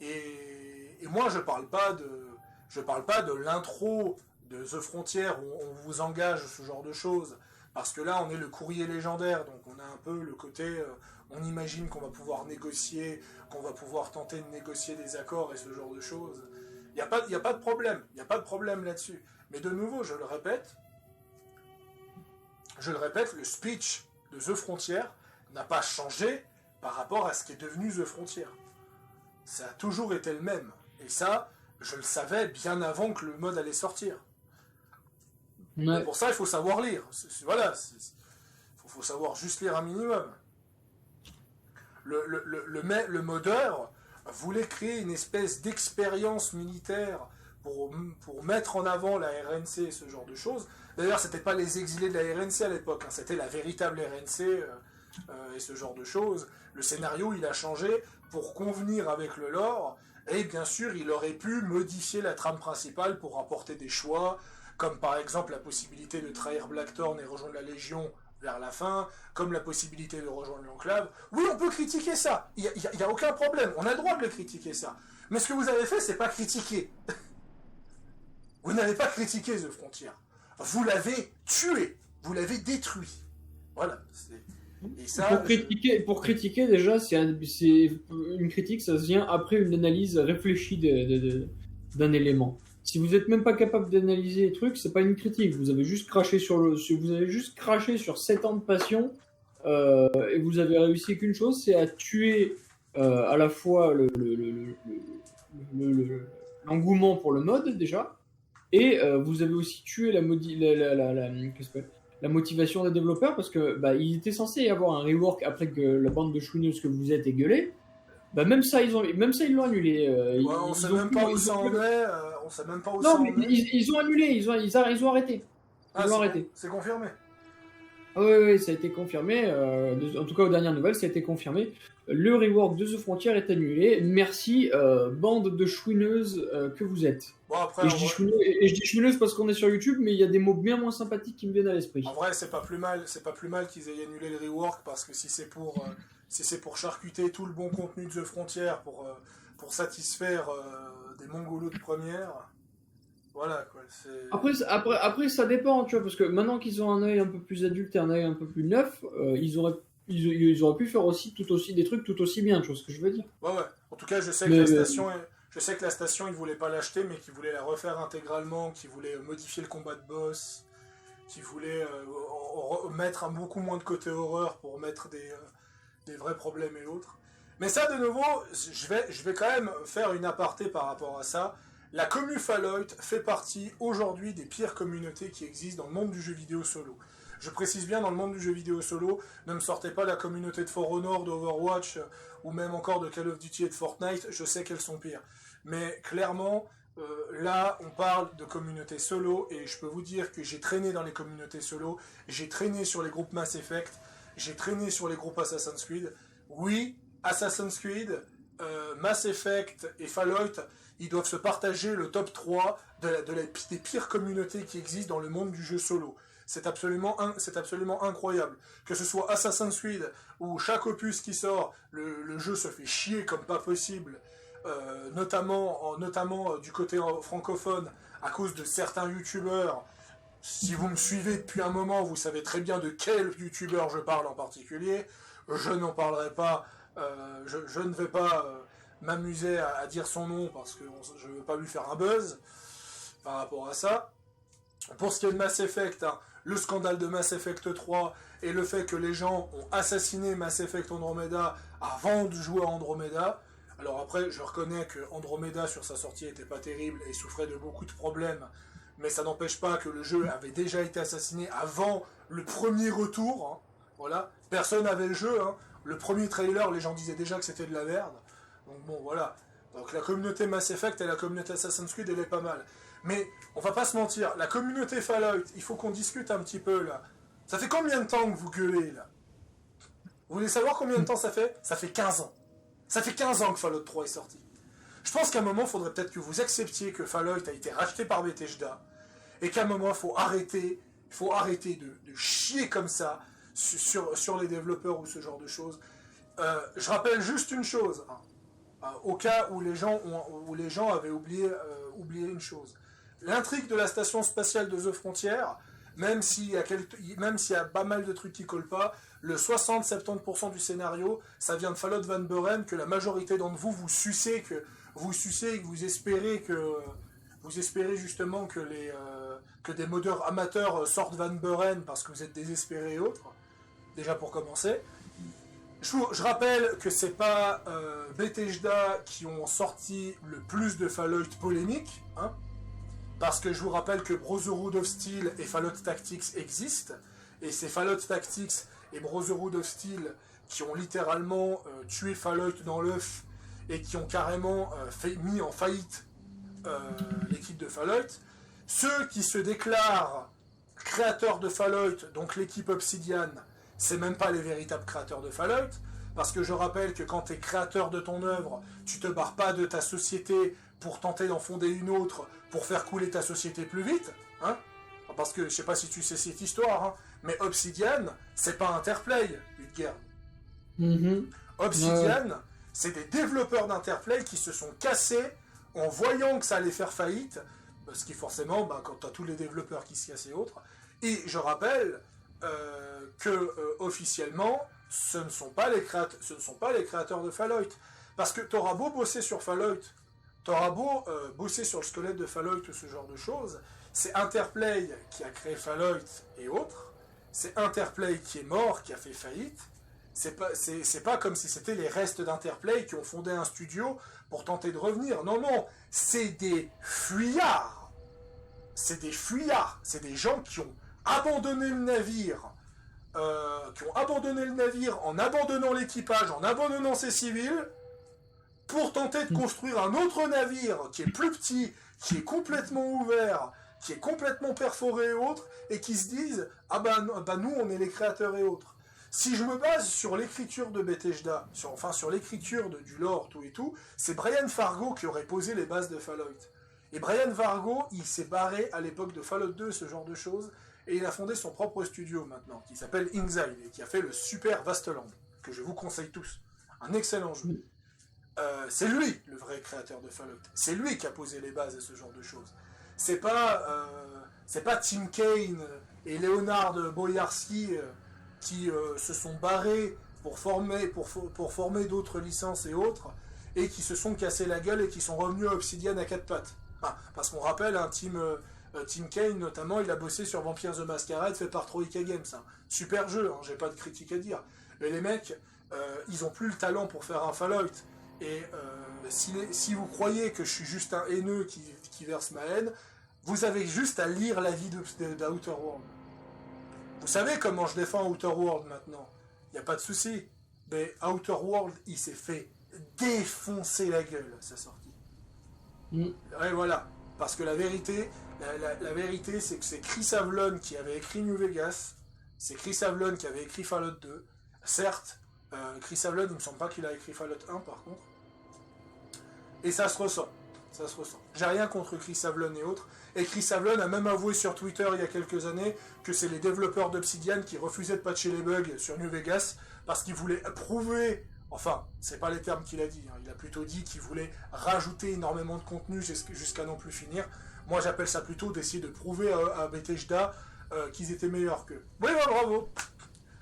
Et moi, je parle pas de l'intro de The Frontier où on vous engage ce genre de choses. parce que là on est le courrier légendaire, donc on a un peu le côté, on imagine qu'on va pouvoir négocier, qu'on va pouvoir tenter de négocier des accords et ce genre de choses. Il n'y a pas de problème, il n'y a pas de problème là-dessus. Mais de nouveau, je le répète, le speech de The Frontier n'a pas changé par rapport à ce qui est devenu The Frontier. Ça a toujours été le même. Et ça, je le savais bien avant que le mode allait sortir. Ouais. Pour ça, il faut savoir lire. Voilà, faut savoir juste lire un minimum. Le modeur voulait créer une espèce d'expérience militaire pour mettre en avant la RNC et ce genre de choses. D'ailleurs, c'était pas les exilés de la RNC à l'époque, hein, c'était la véritable RNC et ce genre de choses. Le scénario, il a changé pour convenir avec le lore, et bien sûr, il aurait pu modifier la trame principale pour apporter des choix, comme par exemple la possibilité de trahir Blackthorn et rejoindre la Légion vers la fin, comme la possibilité de rejoindre l'Enclave. Oui, on peut critiquer ça, il n'y a aucun problème, on a le droit de le critiquer ça. Mais ce que vous avez fait, c'est pas critiquer. Vous n'avez pas critiqué The Frontier. Vous l'avez tué, vous l'avez détruit. Voilà. Et ça, Pour critiquer déjà, c'est une critique, ça vient après une analyse réfléchie d'un élément. Si vous n'êtes même pas capable d'analyser les trucs, c'est pas une critique. Vous avez juste craché sur 7 ans de passion et vous avez réussi qu'une chose, c'est à tuer à la fois l'engouement pour le mode déjà, et vous avez aussi tué la motivation des développeurs, parce que il était censé y avoir un rework après que la bande de chouineuses que vous êtes est gueulée. Même ça ils l'ont annulé. On sait même pas où ça en est. On sait même pas où ça non, en mais est. ils ont annulé, ils ont arrêté. C'est confirmé. Ah oui, ça a été confirmé. En tout cas, aux dernières nouvelles, ça a été confirmé. Le rework de The Frontier est annulé. Merci, bande de chouineuses que vous êtes. Bon, après, et je dis chouineuse parce qu'on est sur YouTube, mais il y a des mots bien moins sympathiques qui me viennent à l'esprit. En vrai, c'est pas plus mal qu'ils aient annulé le rework, parce que si c'est pour charcuter tout le bon contenu de The Frontier pour satisfaire des mongolos de première, voilà quoi. Après, ça dépend, tu vois, parce que maintenant qu'ils ont un œil un peu plus adulte et un œil un peu plus neuf, ils auraient pu faire aussi des trucs tout aussi bien, tu vois ce que je veux dire. Ouais. En tout cas, je sais que la station, ils voulaient pas l'acheter, mais qu'ils voulaient la refaire intégralement, qu'ils voulaient modifier le combat de boss, qu'ils voulaient mettre beaucoup moins de côté horreur pour mettre des vrais problèmes et autres. Mais ça, de nouveau, je vais quand même faire une aparté par rapport à ça. La commu Fallout fait partie aujourd'hui des pires communautés qui existent dans le monde du jeu vidéo solo. Je précise bien, dans le monde du jeu vidéo solo, ne me sortez pas la communauté de For Honor, d'Overwatch, ou même encore de Call of Duty et de Fortnite, je sais qu'elles sont pires. Mais clairement, là, on parle de communauté solo, et je peux vous dire que j'ai traîné dans les communautés solo, j'ai traîné sur les groupes Mass Effect, j'ai traîné sur les groupes Assassin's Creed. Oui, Assassin's Creed, Mass Effect et Fallout, ils doivent se partager le top 3 des pires communautés qui existent dans le monde du jeu solo. C'est absolument incroyable. Que ce soit Assassin's Creed, où chaque opus qui sort, le jeu se fait chier comme pas possible, notamment du côté francophone, à cause de certains youtubeurs. Si vous me suivez depuis un moment, vous savez très bien de quel youtubeur je parle en particulier. Je n'en parlerai pas, je ne vais pas m'amuser à dire son nom, parce que je ne veux pas lui faire un buzz par rapport à ça. Pour ce qui est de Mass Effect, le scandale de Mass Effect 3 et le fait que les gens ont assassiné Mass Effect Andromeda avant de jouer à Andromeda. Alors après, je reconnais que Andromeda sur sa sortie était pas terrible et souffrait de beaucoup de problèmes, mais ça n'empêche pas que le jeu avait déjà été assassiné avant le premier retour. Voilà, personne n'avait le jeu. Le premier trailer, les gens disaient déjà que c'était de la merde. Donc bon, voilà. Donc la communauté Mass Effect et la communauté Assassin's Creed, elle est pas mal. Mais on va pas se mentir, la communauté Fallout, il faut qu'on discute un petit peu là. Ça fait combien de temps que vous gueulez là? Vous voulez savoir combien de temps ça fait? Ça fait 15 ans. Ça fait 15 ans que Fallout 3 est sorti. Je pense qu'à un moment, il faudrait peut-être que vous acceptiez que Fallout a été racheté par Bethesda, et qu'à un moment, il faut arrêter de chier comme ça sur les développeurs ou ce genre de choses. Je rappelle juste une chose, au cas où les gens avaient oublié une chose. L'intrigue de la station spatiale de The Frontier même s'il y a pas mal de trucs qui collent pas, le 60-70% du scénario, ça vient de Fall Van Buren, que la majorité d'entre vous, vous sucez et que vous espérez justement que des modeurs amateurs sortent Van Buren parce que vous êtes désespérés et autres, déjà pour commencer. Je rappelle que c'est pas Bethesda qui ont sorti le plus de Fallout polémiques, hein, parce que je vous rappelle que Brotherhood of Steel et Fallout Tactics existent, et c'est Fallout Tactics et Brotherhood of Steel qui ont littéralement tué Fallout dans l'œuf et qui ont carrément mis en faillite l'équipe de Fallout. Ceux qui se déclarent créateurs de Fallout, donc l'équipe Obsidian, c'est même pas les véritables créateurs de Fallout, parce que je rappelle que quand tu es créateur de ton œuvre, tu te barres pas de ta société pour tenter d'en fonder une autre, pour faire couler ta société plus vite, hein, parce que je sais pas si tu sais cette histoire, hein, mais Obsidian, c'est pas Interplay, Udger. Obsidian, c'est des développeurs d'Interplay qui se sont cassés en voyant que ça allait faire faillite, parce que forcément, quand tu as tous les développeurs qui se cassent et autres, et je rappelle que officiellement, ce ne sont pas les créateurs de Fallout. Parce que t'auras beau bosser sur Fallout, t'auras beau bosser sur le squelette de Fallout ou ce genre de choses, c'est Interplay qui a créé Fallout et autres, c'est Interplay qui est mort, qui a fait faillite, c'est pas comme si c'était les restes d'Interplay qui ont fondé un studio pour tenter de revenir. Non, non, c'est des fuyards. C'est des fuyards. C'est des gens qui ont abandonné le navire, en abandonnant l'équipage, en abandonnant ses civils, pour tenter de construire un autre navire qui est plus petit, qui est complètement ouvert, qui est complètement perforé et autres, et qui se disent « Ah nous, on est les créateurs et autres ». Si je me base sur l'écriture de Bethesda, sur l'écriture du lore, tout et tout, c'est Brian Fargo qui aurait posé les bases de Fallout. Et Brian Fargo, il s'est barré à l'époque de Fallout 2, ce genre de choses, et il a fondé son propre studio maintenant, qui s'appelle Inxile, et qui a fait le super Vasteland, que je vous conseille tous. Un excellent jeu. C'est lui, le vrai créateur de Fallout. C'est lui qui a posé les bases à ce genre de choses. C'est pas Tim Kaine et Leonard Boyarsky qui se sont barrés pour former d'autres licences et autres, et qui se sont cassés la gueule et qui sont revenus à Obsidian à quatre pattes. Parce qu'on rappelle, Tim Kaine notamment, il a bossé sur Vampire the Masquerade fait par Troika Games. Super jeu, j'ai pas de critique à dire. Mais les mecs, ils ont plus le talent pour faire un Fallout. Et si vous croyez que je suis juste un haineux qui verse ma haine, vous avez juste à lire l'avis d'Outer World. Vous savez comment je défends Outer World maintenant. Il n'y a pas de souci. Mais Outer World, il s'est fait défoncer la gueule à sa sortie. Et voilà. Parce que la vérité, c'est que c'est Chris Avlon qui avait écrit New Vegas. C'est Chris Avlon qui avait écrit Fallout 2. Certes, Chris Avlon, il me semble pas qu'il a écrit Fallout 1 par contre. Et ça se ressent. J'ai rien contre Chris Avlon et autres. Et Chris Avlon a même avoué sur Twitter il y a quelques années que c'est les développeurs d'Obsidian qui refusaient de patcher les bugs sur New Vegas parce qu'ils voulaient prouver, enfin, c'est pas les termes qu'il a dit, hein, il a plutôt dit qu'il voulait rajouter énormément de contenu jusqu'à non plus finir. Moi j'appelle ça plutôt d'essayer de prouver à Bethesda qu'ils étaient meilleurs qu'eux. Oui, bravo.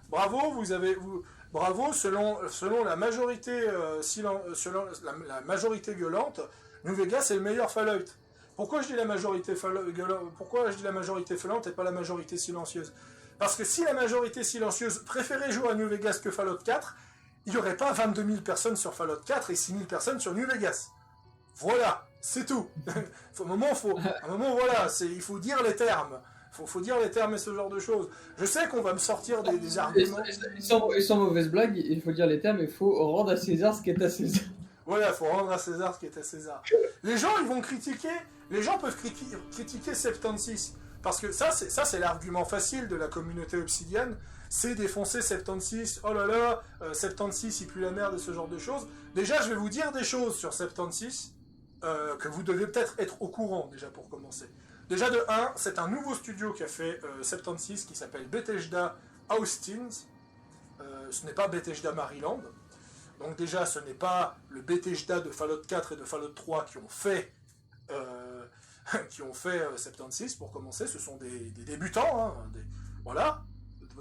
Bravo, bravo, selon la majorité selon la majorité gueulante, New Vegas est le meilleur Fallout. Pourquoi je dis la majorité Fallout et pas la majorité silencieuse? Parce que si la majorité silencieuse préférait jouer à New Vegas que Fallout 4, il n'y aurait pas 22 000 personnes sur Fallout 4 et 6 000 personnes sur New Vegas. Voilà, c'est tout. À un moment, voilà, il faut dire les termes. Faut dire les termes et ce genre de choses. Je sais qu'on va me sortir des arguments. Et sans mauvaise blague, il faut dire les termes, il faut rendre à César ce qui est à César. Voilà, il faut rendre à César ce qui est à César. Les gens, ils vont critiquer. Les gens peuvent critiquer 76. Parce que ça, c'est l'argument facile de la communauté Obsidian. C'est défoncer 76. Oh là là, 76, il pue la merde et ce genre de choses. Déjà, je vais vous dire des choses sur 76 que vous devez peut-être être au courant, déjà, pour commencer. Déjà, de 1, c'est un nouveau studio qui a fait 76 qui s'appelle Bethesda Austin. Ce n'est pas Bethesda Maryland. Donc déjà, ce n'est pas le Bethesda de Fallout 4 et de Fallout 3 qui ont fait qui ont fait 76 pour commencer, ce sont des débutants, hein, voilà,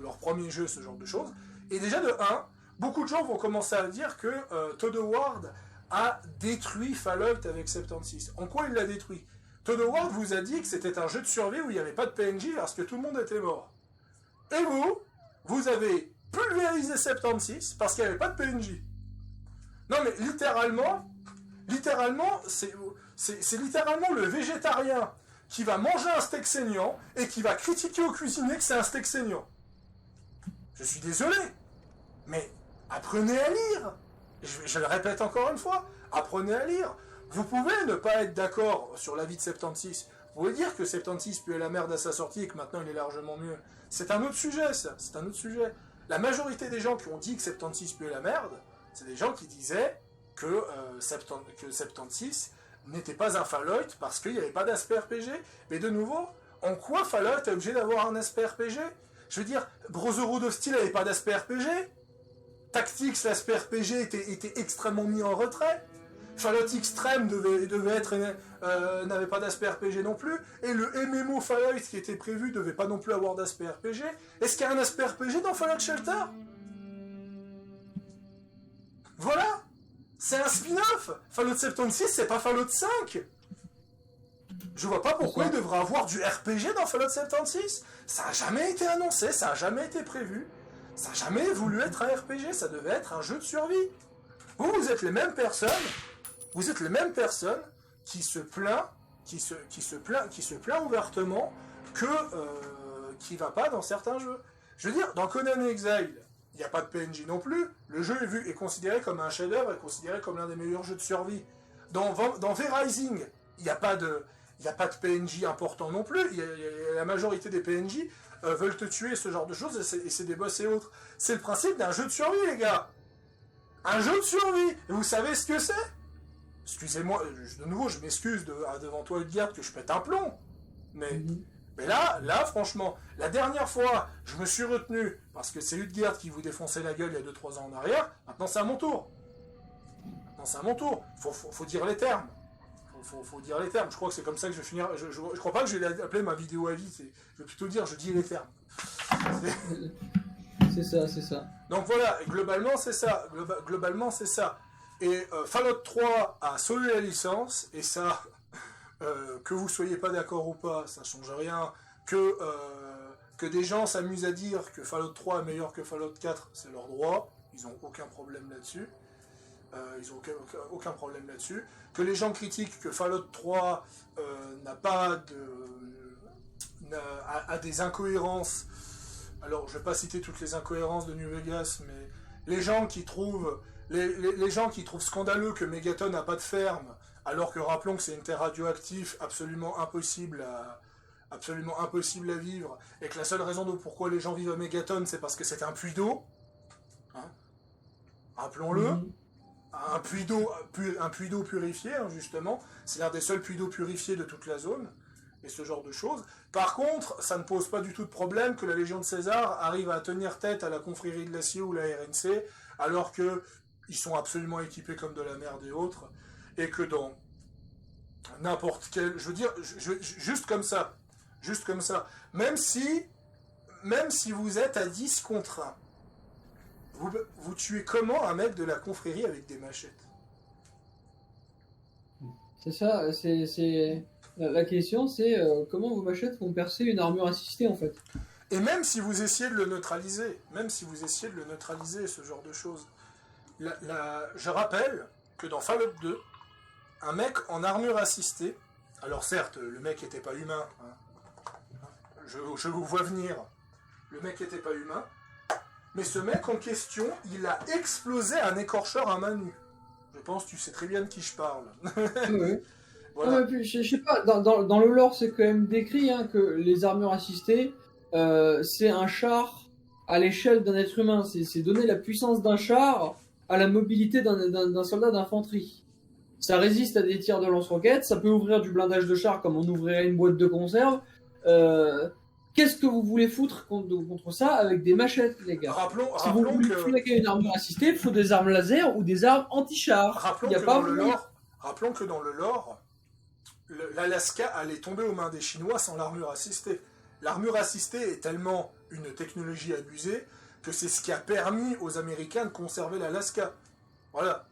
leur premier jeu, ce genre de choses. Et déjà de 1, beaucoup de gens vont commencer à dire que Todd Howard a détruit Fallout avec 76. En quoi il l'a détruit? Todd Howard vous a dit que c'était un jeu de survie où il n'y avait pas de PNJ parce que tout le monde était mort. Et vous avez pulvérisé 76 parce qu'il n'y avait pas de PNJ. Non mais littéralement, c'est littéralement le végétarien qui va manger un steak saignant et qui va critiquer au cuisinier que c'est un steak saignant. Je suis désolé, mais apprenez à lire. Je le répète encore une fois, apprenez à lire. Vous pouvez ne pas être d'accord sur l'avis de 76. Vous pouvez dire que 76 puait la merde à sa sortie et que maintenant il est largement mieux. C'est un autre sujet, ça. C'est un autre sujet. La majorité des gens qui ont dit que 76 puait la merde, c'est des gens qui disaient que 76 n'était pas un Fallout parce qu'il n'y avait pas d'aspect RPG. Mais de nouveau, en quoi Fallout est obligé d'avoir un aspect RPG? Je veux dire, Brotherhood of Steel n'avait pas d'aspect RPG. Tactics, l'aspect RPG était extrêmement mis en retrait. Fallout Extreme n'avait pas d'aspect RPG non plus. Et le MMO Fallout qui était prévu devait pas non plus avoir d'aspect RPG. Est-ce qu'il y a un aspect RPG dans Fallout Shelter? Voilà. C'est un spin-off. Fallout 76, c'est pas Fallout 5. Je vois pas pourquoi il devrait avoir du RPG dans Fallout 76. Ça a jamais été annoncé, ça a jamais été prévu. Ça n'a jamais voulu être un RPG, ça devait être un jeu de survie. Vous êtes les mêmes personnes, qui se plaint ouvertement que qui va pas dans certains jeux. Je veux dire, dans Conan Exile, il n'y a pas de PNJ non plus. Le jeu est considéré comme un chef-d'œuvre, est considéré comme l'un des meilleurs jeux de survie. Dans V-Rising, il n'y a pas de PNJ important non plus. La majorité des PNJ veulent te tuer, ce genre de choses, et c'est des boss et autres. C'est le principe d'un jeu de survie, les gars. Un jeu de survie. Et vous savez ce que c'est? Excusez-moi, de nouveau, je m'excuse devant toi, Udgard, que je pète un plomb. Mais là, franchement, la dernière fois, je me suis retenu, parce que c'est Udgard qui vous défonçait la gueule il y a 2-3 ans en arrière. Maintenant, c'est à mon tour. Faut dire les termes. Faut dire les termes. Je crois que c'est comme ça que je vais finir. Je crois pas que je vais appeler ma vidéo à vie. Je vais plutôt dire je dis les termes. C'est ça. Donc voilà, globalement c'est ça. Et Fallout 3 a sauvé la licence, et ça, que vous soyez pas d'accord ou pas, ça change rien. Que des gens s'amusent à dire que Fallout 3 est meilleur que Fallout 4, c'est leur droit. Ils ont aucun problème là-dessus. Aucun problème là-dessus. Que les gens critiquent que Fallout 3 a des incohérences. Alors, je ne vais pas citer toutes les incohérences de New Vegas, mais les gens qui trouvent scandaleux que Megaton n'a pas de ferme, alors que rappelons que c'est une terre radioactive absolument impossible à vivre, et que la seule raison de pourquoi les gens vivent à Megaton, c'est parce que c'est un puits d'eau. Hein, rappelons-le. Un puits d'eau purifié, hein, justement. C'est l'un des seuls puits d'eau purifiés de toute la zone, et ce genre de choses. Par contre, ça ne pose pas du tout de problème que la Légion de César arrive à tenir tête à la confrérie de l'acier ou la RNC, alors qu'ils sont absolument équipés comme de la merde et autres, et que dans n'importe quel... Je veux dire, juste comme ça, même si vous êtes à 10 contre 1, vous tuez comment un mec de la confrérie avec des machettes? C'est ça, la question, c'est comment vos machettes vont percer une armure assistée, en fait. Et même si vous essayez de le neutraliser, ce genre de choses. Je rappelle que dans Fallout 2, un mec en armure assistée, alors certes, le mec n'était pas humain, hein, je vous vois venir, le mec n'était pas humain, mais ce mec en question, il a explosé un écorcheur à main nue. Je pense que tu sais très bien de qui je parle. Oui. Voilà. Ouais, puis, je sais pas, dans le lore, c'est quand même décrit que les armures assistées, c'est un char à l'échelle d'un être humain. C'est donner la puissance d'un char à la mobilité d'un soldat d'infanterie. Ça résiste à des tirs de lance-roquettes, ça peut ouvrir du blindage de char comme on ouvrirait une boîte de conserve. Qu'est-ce que vous voulez foutre contre ça avec des machettes, les gars? Si vous voulez flinguer une armure assistée, il faut des armes laser ou des armes anti-char. Rappelons que dans le lore, l'Alaska allait tomber aux mains des Chinois sans l'armure assistée. L'armure assistée est tellement une technologie abusée que c'est ce qui a permis aux Américains de conserver l'Alaska. Voilà,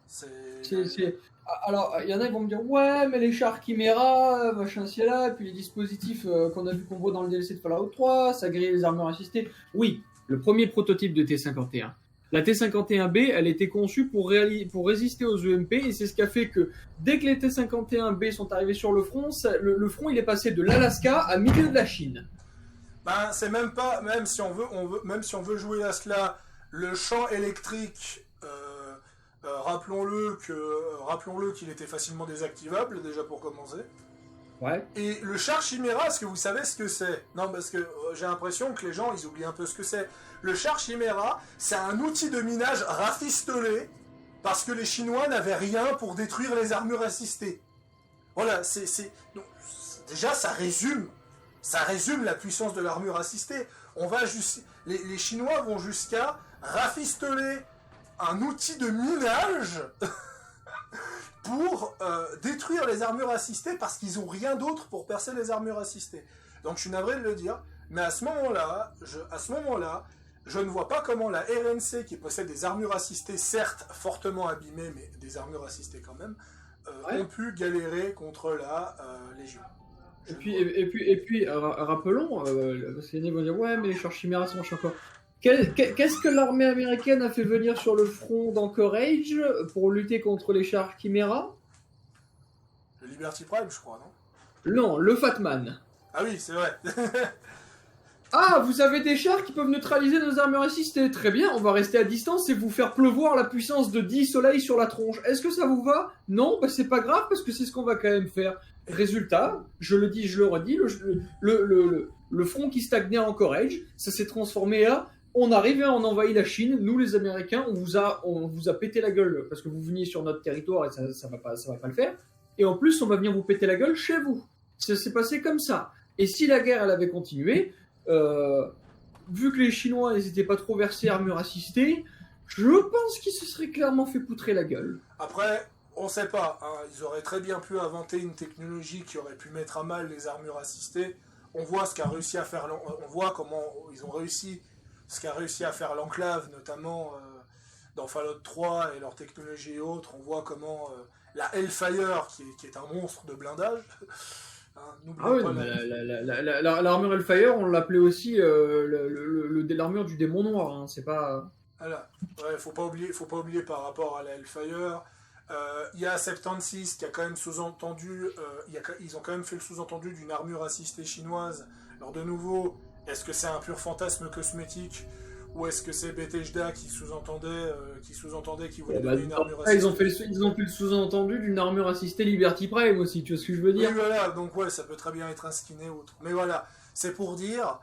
Alors, il y en a qui vont me dire ouais, mais les chars Chimera, machin ci là, puis les dispositifs qu'on voit dans le DLC de Fallout 3, ça grille les armures assistées. Oui, le premier prototype de T-51. La T-51B, elle était conçue pour résister aux EMP, et c'est ce qui a fait que dès que les T-51B sont arrivés sur le front, le front il est passé de l'Alaska à milieu de la Chine. Ben, c'est même pas, même si on veut jouer à cela, le champ électrique, rappelons-le qu'il était facilement désactivable, déjà pour commencer. Ouais. Et le char Chimera, est-ce que vous savez ce que c'est? Non, parce que j'ai l'impression que les gens, ils oublient un peu ce que c'est. Le char Chimera, c'est un outil de minage rafistolé, parce que les Chinois n'avaient rien pour détruire les armures assistées. Voilà, déjà, ça résume la puissance de l'armure assistée. Les Chinois vont jusqu'à rafistoler un outil de minage pour détruire les armures assistées parce qu'ils n'ont rien d'autre pour percer les armures assistées. Donc je suis navré de le dire, mais à ce moment-là, je ne vois pas comment la RNC, qui possède des armures assistées, certes fortement abîmées, mais des armures assistées quand même, ont pu galérer contre la Légion. Et puis, rappelons, parce qu'ils vont dire ouais, mais les chars Chimera sont encore. Qu'est-ce que l'armée américaine a fait venir sur le front d'Anchorage pour lutter contre les chars Chimera? Le Liberty Prime, je crois, non? Non, le Fat Man. Ah oui, c'est vrai. Ah, vous avez des chars qui peuvent neutraliser nos armures assistées. Très bien, on va rester à distance et vous faire pleuvoir la puissance de 10 soleils sur la tronche. Est-ce que ça vous va? Non, bah c'est pas grave parce que c'est ce qu'on va quand même faire. Résultat, je le dis, je le redis, le front qui stagnait à Anchorage, ça s'est transformé à on arrive et on envahit la Chine. Nous, les Américains, on vous a pété la gueule parce que vous veniez sur notre territoire et ça va pas le faire. Et en plus, on va venir vous péter la gueule chez vous. Ça s'est passé comme ça. Et si la guerre, elle avait continué, vu que les Chinois n'étaient pas trop versés armure assistée, je pense qu'ils se seraient clairement fait poutrer la gueule. Après, on sait pas. Hein, ils auraient très bien pu inventer une technologie qui aurait pu mettre à mal les armures assistées. On voit ce qu'a réussi à faire. On voit comment ils ont réussi. Ce qu'a réussi à faire l'Enclave, notamment dans Fallout 3 et leur technologie et autres. On voit comment la Hellfire, qui est un monstre de blindage. Hein, ah oui, l'armure Hellfire, on l'appelait aussi l'armure du démon noir. Hein, c'est pas. Voilà. Ouais, faut pas oublier par rapport à la Hellfire. Il y a 76 qui a quand même sous-entendu. Ils ont quand même fait le sous-entendu d'une armure assistée chinoise. Alors de nouveau. Est-ce que c'est un pur fantasme cosmétique ou est-ce que c'est Bethesda qui sous-entendait qu'il voulait donner une armure assistée? Ils ont fait le sous-entendu d'une armure assistée Liberty Prime aussi, tu vois ce que je veux dire? Oui, voilà, donc ouais, ça peut très bien être un skin et autre. Mais voilà, c'est pour dire,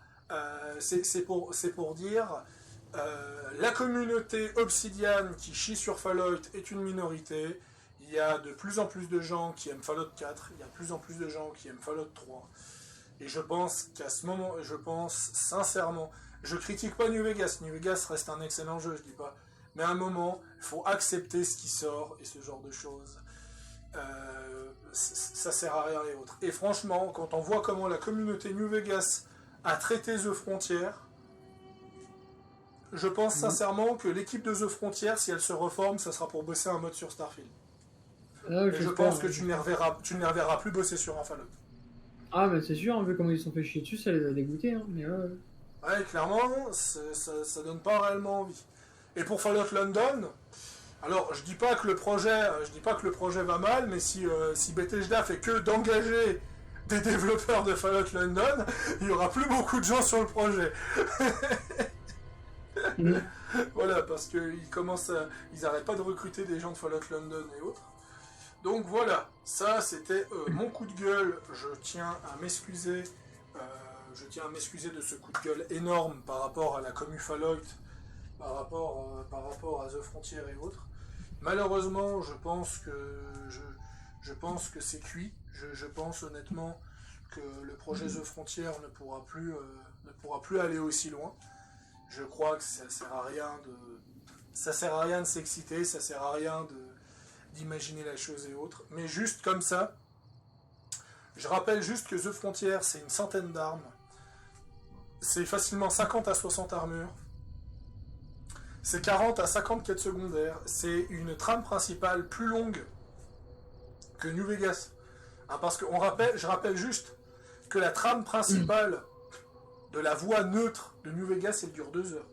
la communauté Obsidian qui chie sur Fallout est une minorité. Il y a de plus en plus de gens qui aiment Fallout 4, il y a de plus en plus de gens qui aiment Fallout 3. Et je pense qu'à ce moment, sincèrement, je critique pas New Vegas. New Vegas reste un excellent jeu, je dis pas. Mais à un moment, il faut accepter ce qui sort et ce genre de choses. Ça sert à rien et autres. Et franchement, quand on voit comment la communauté New Vegas a traité The Frontier, je pense sincèrement que l'équipe de The Frontier, si elle se reforme, ça sera pour bosser un mode sur Starfield. Et je pense que tu ne les reverras plus bosser sur un Fallout. Ah, mais c'est sûr, vu comment ils se sont fait chier dessus, ça les a dégoûtés. Hein, mais ouais, clairement, ça donne pas réellement envie. Et pour Fallout London, alors je dis pas que le projet va mal, mais si Bethesda fait que d'engager des développeurs de Fallout London, il y aura plus beaucoup de gens sur le projet. Voilà, parce qu'ils ils arrêtent pas de recruter des gens de Fallout London et autres. Donc voilà, ça c'était mon coup de gueule. Je tiens à m'excuser de ce coup de gueule énorme par rapport à la commu Fallout, par rapport à The Frontier et autres. Malheureusement, je pense que c'est cuit. Je pense honnêtement que le projet The Frontier ne pourra plus aller aussi loin. Je crois que ça sert à rien de s'exciter, ça sert à rien d'imaginer la chose et autres, mais juste comme ça, Je rappelle juste que The Frontier, c'est une centaine d'armes. C'est facilement 50 à 60 armures. C'est 40 à 50 quêtes secondaires. C'est une trame principale plus longue que New Vegas. Hein, parce que je rappelle juste que la trame principale de la voie neutre de New Vegas, elle dure 2 heures.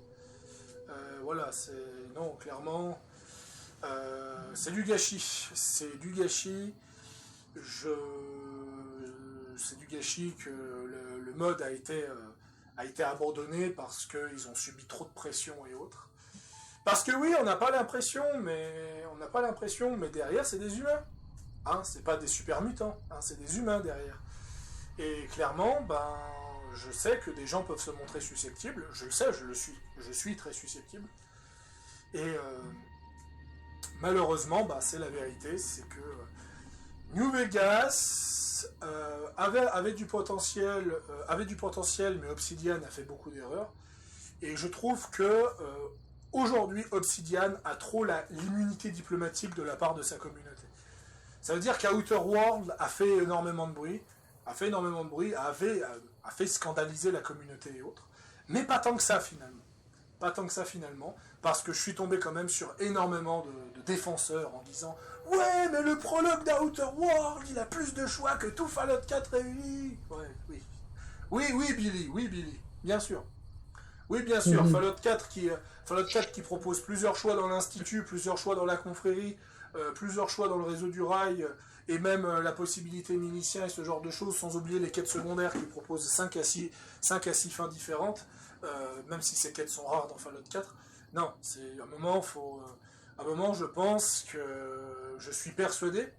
Voilà, c'est... Non, clairement... c'est du gâchis. C'est du gâchis. C'est du gâchis que le mode a été abandonné parce qu'ils ont subi trop de pression et autres. Parce que oui, on n'a pas l'impression, mais derrière, c'est des humains. Hein, c'est pas des super mutants, hein, c'est des humains derrière. Et clairement, je sais que des gens peuvent se montrer susceptibles. Je le sais, je suis très susceptible. Et malheureusement, c'est la vérité, c'est que New Vegas avait du potentiel, mais Obsidian a fait beaucoup d'erreurs. Et je trouve que aujourd'hui, Obsidian a trop l'immunité diplomatique de la part de sa communauté. Ça veut dire qu'Outer World a fait énormément de bruit, a fait scandaliser la communauté et autres, mais pas tant que ça finalement. Parce que je suis tombé quand même sur énormément de défenseurs en disant « Ouais, mais le prologue d'Outer World, il a plus de choix que tout Fallout 4 réuni !» Ouais, oui, Billy, bien sûr. Oui, bien sûr, Fallout 4 qui propose plusieurs choix dans l'Institut, plusieurs choix dans la confrérie, plusieurs choix dans le réseau du rail, et même la possibilité milicien et ce genre de choses, sans oublier les quêtes secondaires qui proposent 5 à 6 fins différentes, même si ces quêtes sont rares dans Fallout 4. Non, c'est un moment, je pense que je suis persuadé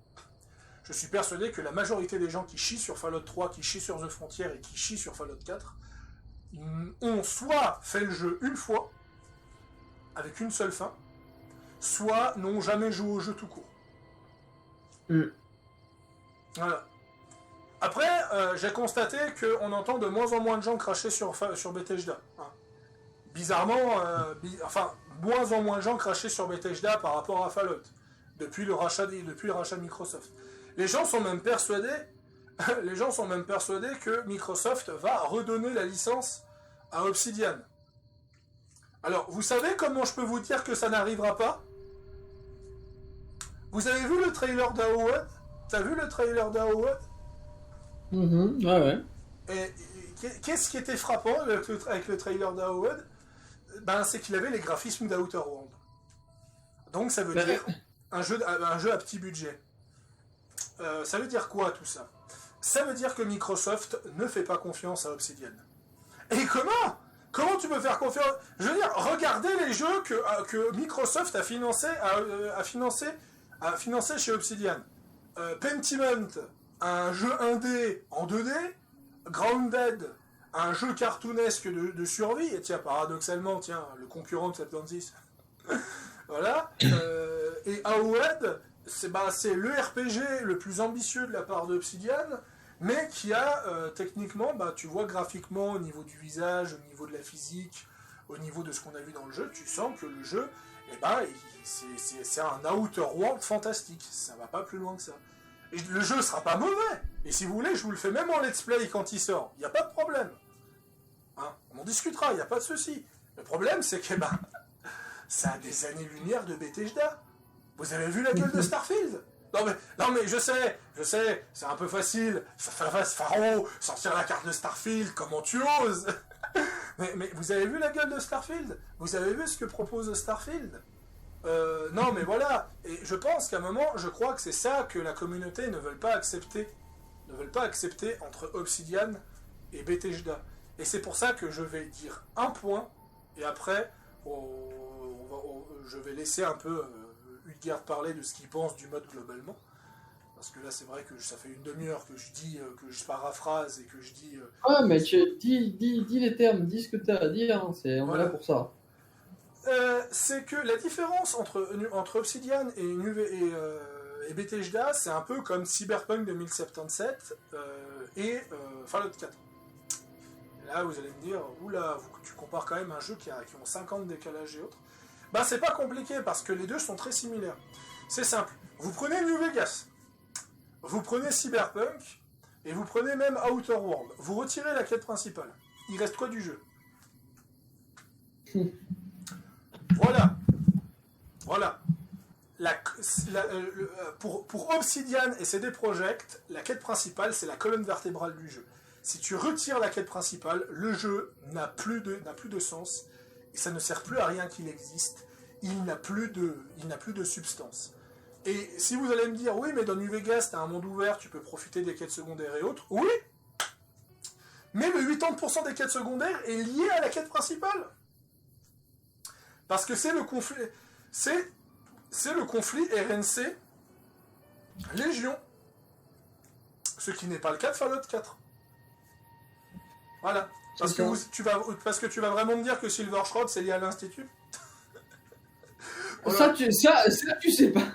que la majorité des gens qui chient sur Fallout 3, qui chient sur The Frontier et qui chient sur Fallout 4 ont soit fait le jeu une fois, avec une seule fin, soit n'ont jamais joué au jeu tout court. Voilà. Après, j'ai constaté qu'on entend de moins en moins de gens cracher sur Bethesda. Hein. Bizarrement, moins en moins de gens crachaient sur Bethesda par rapport à Fallout, depuis le rachat de Microsoft. Les gens sont même persuadés que Microsoft va redonner la licence à Obsidian. Alors, vous savez comment je peux vous dire que ça n'arrivera pas ? Vous avez vu le trailer d'AOWOD ? T'as vu le trailer d'AOWOD ? Ouais. Et qu'est-ce qui était frappant avec le trailer d'AOWOD ? C'est qu'il avait les graphismes d'Outer World. Donc ça veut dire un jeu à petit budget. Ça veut dire quoi tout ça ? Ça veut dire que Microsoft ne fait pas confiance à Obsidian. Et comment tu peux faire confiance ? Je veux dire, regardez les jeux que Microsoft a financé chez Obsidian. Pentiment, un jeu indé en 2D. Grounded, un jeu cartoonesque de survie. Et tiens, paradoxalement, le concurrent de Septantis. Voilà. Et AOWOD, c'est le RPG le plus ambitieux de la part d'Obsidian, mais qui a techniquement, tu vois graphiquement, au niveau du visage, au niveau de la physique, au niveau de ce qu'on a vu dans le jeu, tu sens que le jeu, c'est un Outer World fantastique. Ça va pas plus loin que ça. Et le jeu sera pas mauvais. Et si vous voulez, je vous le fais même en let's play quand il sort. Il n'y a pas de problème. Hein, on en discutera, il n'y a pas de souci. Le problème, c'est que ça a des années-lumière de Bethesda. Vous avez vu la gueule de Starfield ? Non mais je sais, c'est un peu facile. Pharaon, sortir la carte de Starfield, comment tu oses ? mais vous avez vu la gueule de Starfield ? Vous avez vu ce que propose Starfield ? Non mais voilà, et je pense qu'à un moment, je crois que c'est ça que la communauté ne veut pas accepter entre Obsidian et Bethesda. Et c'est pour ça que je vais dire un point, et après, je vais laisser un peu Hudgard parler de ce qu'il pense du mode globalement. Parce que là, c'est vrai que ça fait une demi-heure que je paraphrase et que je dis... Ouais, mais dis les termes, dis ce que tu as à dire, on est là pour ça. C'est que la différence entre Obsidian et Bethesda, c'est un peu comme Cyberpunk 2077 et Fallout 4. Et là, vous allez me dire, oula, tu compares quand même un jeu qui ont 5 ans de décalage et autres. C'est pas compliqué parce que les deux sont très similaires. C'est simple. Vous prenez New Vegas, vous prenez Cyberpunk, et vous prenez même Outer World, vous retirez la quête principale. Il reste quoi du jeu? Voilà. Voilà. Pour Obsidian et CD Projekt, la quête principale, c'est la colonne vertébrale du jeu. Si tu retires la quête principale, le jeu n'a plus de sens, et ça ne sert plus à rien qu'il existe, il n'a plus de substance. Et si vous allez me dire, oui, mais dans New Vegas, t'as un monde ouvert, tu peux profiter des quêtes secondaires et autres, oui, mais le 80% des quêtes secondaires est lié à la quête principale. Parce que c'est le conflit, c'est le conflit RNC Légion. Ce qui n'est pas le cas de Fallout 4. Voilà. Parce que tu vas vraiment me dire que Silver Shroud c'est lié à l'Institut. Voilà. Ça, tu sais pas.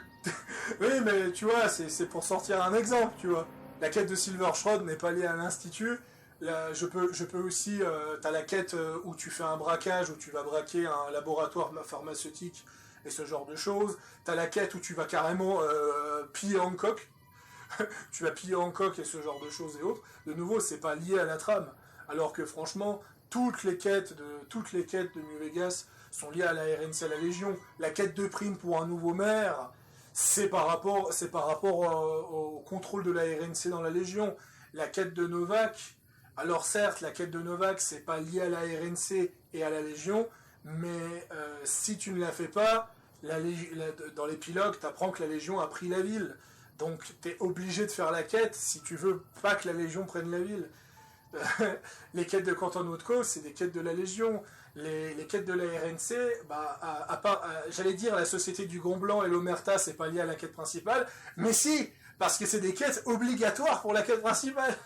Oui, mais tu vois, c'est pour sortir un exemple, tu vois. La quête de Silver Shroud n'est pas liée à l'Institut. Là, je peux aussi... t'as la quête où tu fais un braquage, où tu vas braquer un laboratoire pharmaceutique et ce genre de choses. T'as la quête où tu vas carrément piller Hancock. Tu vas piller Hancock et ce genre de choses et autres. De nouveau, c'est pas lié à la trame. Alors que franchement, toutes les quêtes de New Vegas sont liées à la RNC, à la Légion. La quête de prime pour un nouveau maire, c'est par rapport au contrôle de la RNC dans la Légion. La quête de Novak, alors certes, la quête de Novak, c'est pas lié à la RNC et à la Légion, mais si tu ne la fais pas, dans l'épilogue, tu apprends que la Légion a pris la ville. Donc tu es obligé de faire la quête si tu veux pas que la Légion prenne la ville. Les quêtes de Canton Haute-Côte, c'est des quêtes de la Légion. Les quêtes de la RNC, à part, j'allais dire la Société du Gond Blanc et l'Omerta, c'est pas lié à la quête principale, mais si, parce que c'est des quêtes obligatoires pour la quête principale.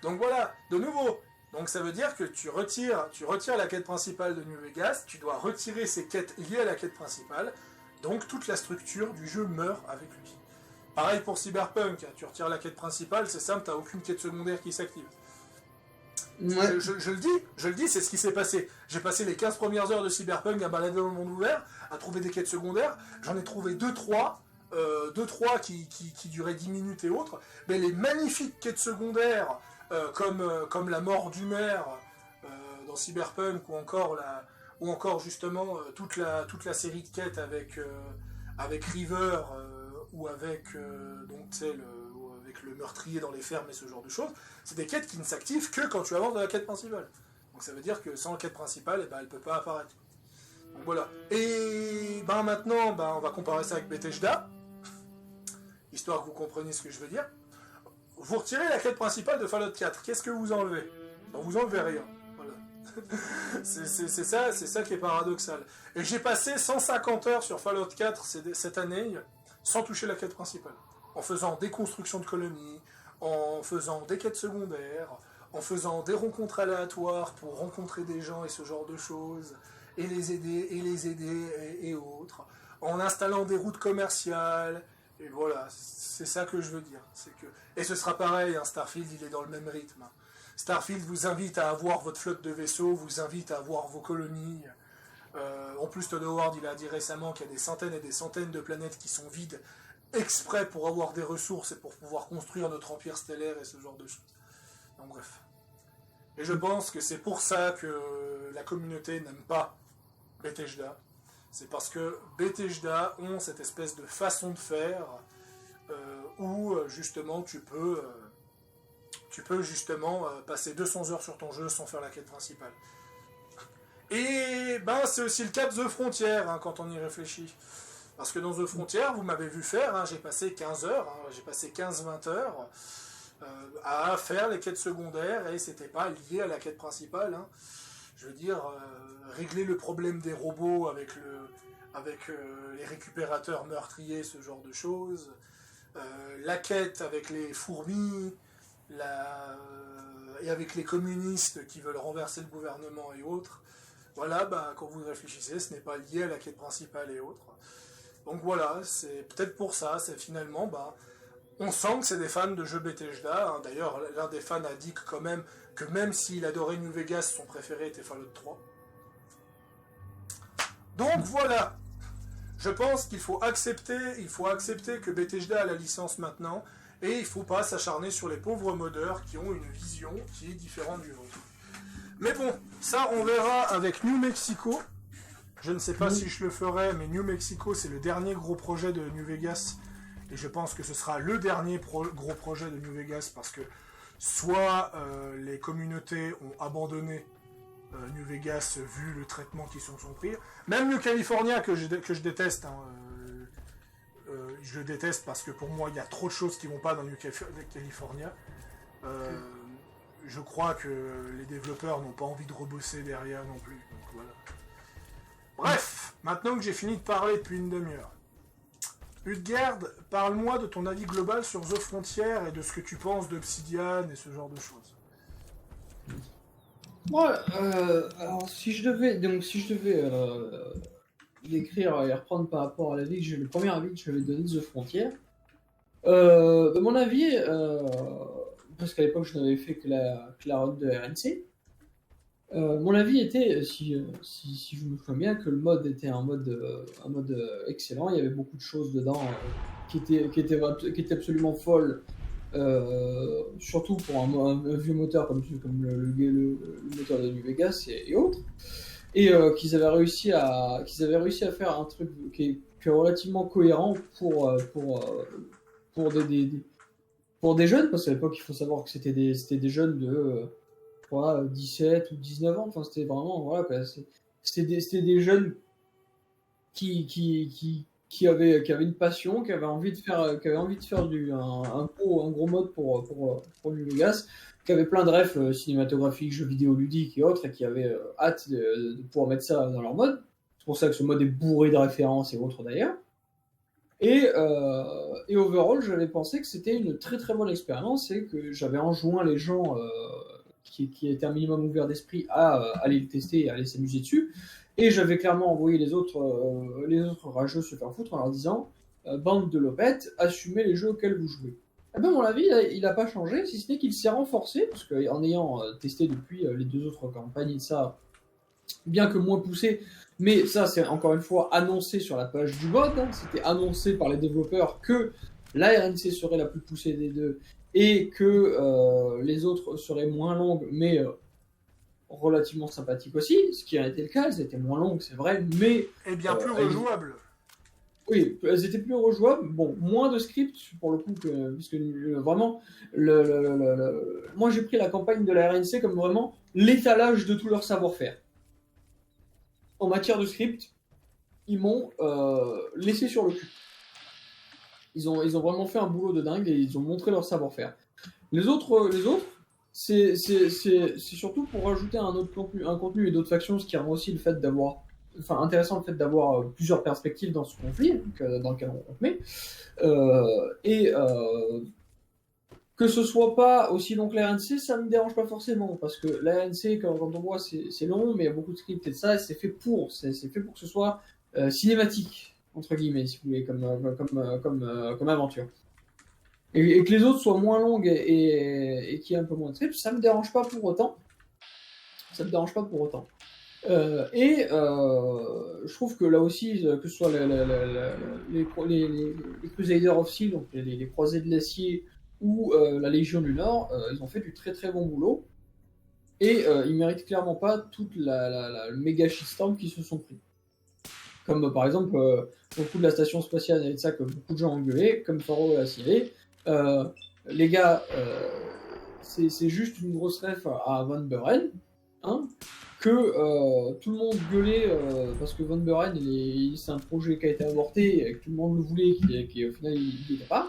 Donc voilà, de nouveau. Donc ça veut dire que tu retires la quête principale de New Vegas, tu dois retirer ces quêtes liées à la quête principale, donc toute la structure du jeu meurt avec lui. Pareil pour Cyberpunk, tu retires la quête principale, c'est simple, t'as aucune quête secondaire qui s'active. Ouais. Je le dis, c'est ce qui s'est passé. J'ai passé les 15 premières heures de Cyberpunk à balader dans le monde ouvert, à trouver des quêtes secondaires, j'en ai trouvé 2-3 qui duraient 10 minutes et autres, mais les magnifiques quêtes secondaires, comme la mort du maire dans Cyberpunk, ou encore justement toute la série de quêtes avec River, ou avec avec le meurtrier dans les fermes et ce genre de choses, c'est des quêtes qui ne s'activent que quand tu avances dans la quête principale. Donc ça veut dire que sans la quête principale, elle ne peut pas apparaître. Donc voilà. Et maintenant, on va comparer ça avec Bethesda, histoire que vous compreniez ce que je veux dire. Vous retirez la quête principale de Fallout 4, qu'est-ce que vous enlevez? Vous enlevez rien. Voilà. c'est ça qui est paradoxal. Et j'ai passé 150 heures sur Fallout 4 cette année, sans toucher la quête principale. En faisant des constructions de colonies, en faisant des quêtes secondaires, en faisant des rencontres aléatoires pour rencontrer des gens et ce genre de choses, et les aider et autres, en installant des routes commerciales, et voilà, c'est ça que je veux dire. Et ce sera pareil, Starfield, il est dans le même rythme. Starfield vous invite à avoir votre flotte de vaisseaux, vous invite à avoir vos colonies. En plus, Todd Howard, il a dit récemment qu'il y a des centaines et des centaines de planètes qui sont vides, exprès pour avoir des ressources et pour pouvoir construire notre empire stellaire et ce genre de choses. Donc bref. Et je pense que c'est pour ça que la communauté n'aime pas Bethesda. C'est parce que Bethesda ont cette espèce de façon de faire où justement tu peux justement passer 200 heures sur ton jeu sans faire la quête principale. Et c'est aussi le cas de The Frontier, quand on y réfléchit. Parce que dans The Frontier, vous m'avez vu faire, j'ai passé 15 heures, j'ai passé 15-20 heures à faire les quêtes secondaires, et c'était pas lié à la quête principale. Je veux dire, régler le problème des robots avec les récupérateurs meurtriers, ce genre de choses, la quête avec les fourmis, et avec les communistes qui veulent renverser le gouvernement et autres. Voilà, quand vous réfléchissez, ce n'est pas lié à la quête principale et autres. Donc voilà, c'est peut-être pour ça, c'est finalement, on sent que c'est des fans de jeux Bethesda. D'ailleurs, l'un des fans a dit quand même que même s'il adorait New Vegas, son préféré était Fallout 3. Donc voilà, je pense qu'il faut accepter que Bethesda a la licence maintenant. et il faut pas s'acharner sur les pauvres modeurs qui ont une vision qui est différente du vôtre. Mais bon, ça on verra avec New Mexico. Je ne sais pas si je le ferai, mais New Mexico c'est le dernier gros projet de New Vegas, et je pense que ce sera le dernier gros projet de New Vegas, parce que soit les communautés ont abandonné New Vegas vu le traitement qu'ils se sont pris. Même New California que je déteste, hein, je le déteste parce que pour moi il y a trop de choses qui vont pas dans New California. Je crois que les développeurs n'ont pas envie de rebosser derrière non plus. Donc, voilà. Bref, maintenant que j'ai fini de parler depuis une demi-heure, Utgerd, parle-moi de ton avis global sur The Frontier et de ce que tu penses d'Obsidian et ce genre de choses. Ouais, alors si je devais l'écrire et reprendre par rapport à le premier avis que je vais donner de The Frontier, mon avis, parce qu'à l'époque je n'avais fait que la run de RNC, mon avis était, si je me souviens bien, que le mode était un mode excellent. Il y avait beaucoup de choses dedans qui étaient absolument folles. Surtout pour un vieux moteur comme le moteur de New Vegas et autres, et qu'ils avaient réussi à faire un truc qui est relativement cohérent pour des jeunes, parce qu'à l'époque il faut savoir que c'était des jeunes de 17 ou 19 ans, enfin c'était vraiment voilà quoi, c'était des jeunes qui avait une passion, qui avait envie de faire un gros mode pour New Vegas, qui avait plein de rêves cinématographiques, jeux vidéo ludiques et autres, et qui avait hâte de pouvoir mettre ça dans leur mode. C'est pour ça que ce mode est bourré de références et autres d'ailleurs. Et overall, j'avais pensé que c'était une très très bonne expérience et que j'avais enjoint les gens qui étaient un minimum ouverts d'esprit à aller le tester et à aller s'amuser dessus. Et j'avais clairement envoyé les autres rageux se faire foutre en leur disant bande de lopettes, assumez les jeux auxquels vous jouez. Eh ben, mon avis, il n'a pas changé, si ce n'est qu'il s'est renforcé, parce qu'en ayant testé depuis les deux autres campagnes, ça, bien que moins poussé, mais ça c'est encore une fois annoncé sur la page du mode, hein, c'était annoncé par les développeurs que la RNC serait la plus poussée des deux, et que les autres seraient moins longues, mais relativement sympathiques aussi, ce qui a été le cas, elles étaient moins longues, c'est vrai, mais... Et bien plus rejouables. Oui, elles étaient plus rejouables, bon, moins de script, pour le coup, puisque vraiment, moi j'ai pris la campagne de la RNC comme vraiment l'étalage de tout leur savoir-faire. En matière de script, ils m'ont laissé sur le cul. Ils ont vraiment fait un boulot de dingue et ils ont montré leur savoir-faire. Les autres, c'est surtout pour rajouter un contenu et d'autres factions, ce qui rend aussi intéressant le fait d'avoir plusieurs perspectives dans ce conflit dans lequel on te met. Que ce soit pas aussi long que la RNC, ça me dérange pas forcément, parce que la RNC, quand on voit, c'est long, mais il y a beaucoup de scripts et ça, c'est fait pour que ce soit cinématique, entre guillemets, si vous voulez, comme aventure. Et que les autres soient moins longues et qu'il y ait un peu moins de script, ça me dérange pas pour autant. Je trouve que là aussi, que ce soit les Crusaders of Steel, donc les croisés de l'acier, ou la Légion du Nord, ils ont fait du très très bon boulot. Et ils méritent clairement pas toute le méga shitstorm qu'ils se sont pris. Comme par exemple, au coup de la station spatiale et de ça que beaucoup de gens ont gueulé, comme Faro l'a signalé. Les gars, c'est juste une grosse ref à Van Buren, hein, que tout le monde gueulait parce que Van Buren, c'est un projet qui a été avorté et que tout le monde le voulait, qui au final il n'était pas.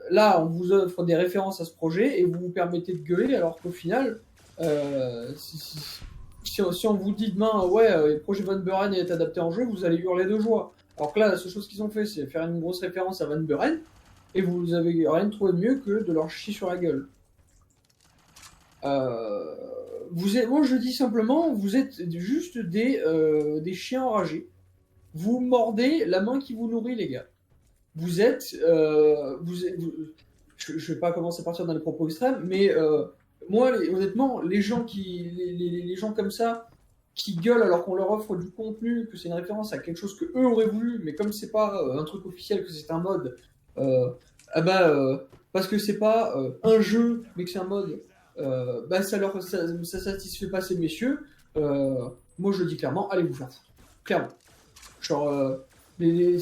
Là, on vous offre des références à ce projet et vous vous permettez de gueuler, alors qu'au final, si on vous dit demain, le projet Van Buren est adapté en jeu, vous allez hurler de joie. Alors que là, la seule chose qu'ils ont fait, c'est faire une grosse référence à Van Buren, et vous avez rien trouvé de mieux que de leur chier sur la gueule. Moi, je dis simplement, vous êtes juste des chiens enragés. Vous mordez la main qui vous nourrit, les gars. Je vais pas commencer à partir dans les propos extrêmes, mais moi, honnêtement, les gens comme ça, qui gueulent alors qu'on leur offre du contenu, que c'est une référence à quelque chose que eux auraient voulu, mais comme c'est pas un truc officiel, que c'est un mode, Ah bah, parce que c'est pas un jeu, mais que c'est un mode, bah ça satisfait pas ces messieurs. Moi je le dis clairement, allez vous faire foutre. Clairement. Genre, les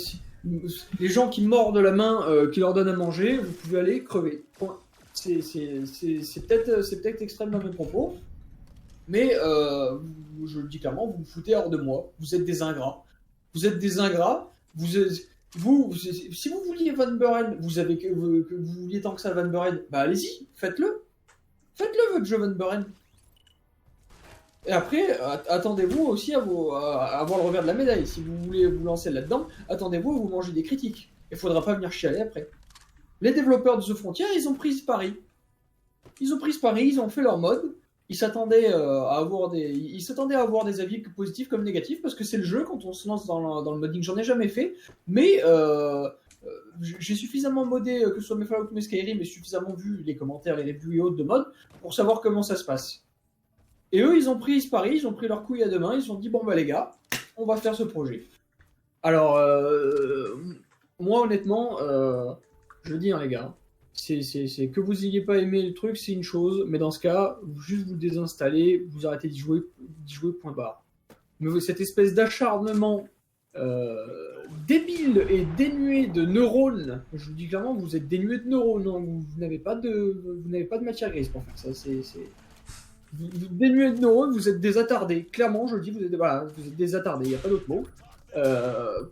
gens qui mordent la main, qui leur donnent à manger, vous pouvez aller crever. Point. C'est peut-être extrême dans mes propos, mais je le dis clairement, vous vous foutez hors de moi. Vous êtes des ingrats. Vous êtes des ingrats. Si vous vouliez Van Buren, que vous vouliez tant que ça Van Buren, bah allez-y, faites-le. Faites-le votre jeu Van Buren. Et après, attendez-vous aussi à avoir le revers de la médaille. Si vous voulez vous lancer là-dedans, attendez-vous à vous manger des critiques. Il faudra pas venir chialer après. Les développeurs de The Frontier, ils ont pris ce pari. Ils ont pris ce pari, ils ont fait leur mode. Ils s'attendaient à avoir des avis positifs comme négatifs, parce que c'est le jeu quand on se lance dans le modding. J'en ai jamais fait, mais j'ai suffisamment modé, que ce soit mes Fallout ou mes Skyrim, et suffisamment vu les commentaires, les reviews et autres de mod, pour savoir comment ça se passe. Et eux, ils ont pris ce pari, ils ont pris leur couille à deux mains, ils se sont dit, bon bah les gars, on va faire ce projet. Alors, moi honnêtement, je le dis hein, les gars, c'est que vous n'ayez pas aimé le truc, c'est une chose, mais dans ce cas, juste vous le désinstallez, vous arrêtez d'y jouer, point barre. Mais cette espèce d'acharnement débile et dénué de neurones, je vous dis clairement, vous êtes dénué de neurones, hein, vous n'avez pas de matière grise pour faire ça, vous dénué de neurones, vous êtes des attardés. Clairement, je le dis, vous êtes des attardés, il n'y a pas d'autre mot.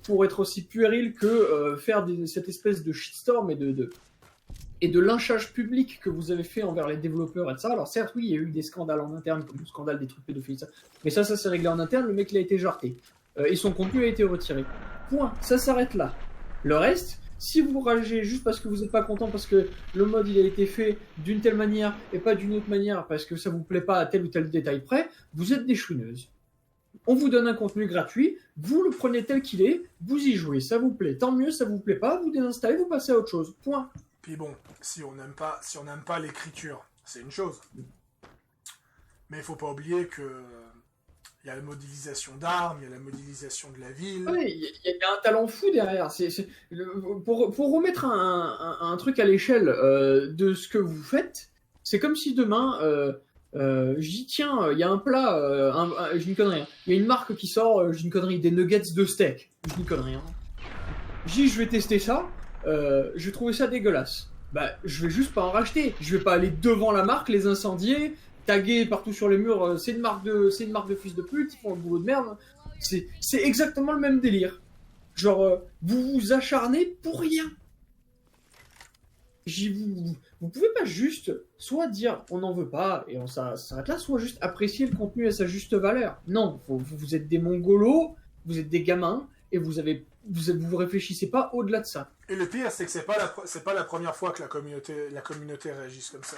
Pour être aussi puéril que faire cette espèce de shitstorm et de lynchage public que vous avez fait envers les développeurs et de ça. Alors certes, oui, il y a eu des scandales en interne, comme le scandale des trucs pédophiles, mais ça s'est réglé en interne, le mec il a été jarté. Et son contenu a été retiré. Point, ça s'arrête là. Le reste, si vous ragez juste parce que vous n'êtes pas content, parce que le mode il a été fait d'une telle manière et pas d'une autre manière, parce que ça vous plaît pas à tel ou tel détail près, vous êtes des chouineuses. On vous donne un contenu gratuit, vous le prenez tel qu'il est, vous y jouez, ça vous plaît, tant mieux, ça vous plaît pas, vous désinstallez, vous passez à autre chose. Point. Puis bon, si on n'aime pas l'écriture, c'est une chose. Mais il faut pas oublier que il y a la modélisation d'armes, il y a la modélisation de la ville. Oui, il y a un talent fou derrière. Pour remettre un truc à l'échelle de ce que vous faites, c'est comme si demain, je dis tiens, il y a un plat, je dis une connerie, hein. Il y a une marque qui sort, je dis une connerie, des nuggets de steak. Je dis une connerie. Hein. Je dis je vais tester ça, je vais trouver ça dégueulasse. Bah, je vais juste pas en racheter. Je vais pas aller devant la marque, les incendier, taguer partout sur les murs, c'est une marque de fils de pute, ils font un boulot de merde. C'est exactement le même délire. Genre, vous vous acharnez pour rien. Vous pouvez pas juste soit dire on n'en veut pas et on s'arrête là, soit juste apprécier le contenu à sa juste valeur. Non, vous êtes des mongolos, vous êtes des gamins et vous réfléchissez pas au-delà de ça. Et le pire, c'est que c'est pas la première fois que la communauté réagisse comme ça.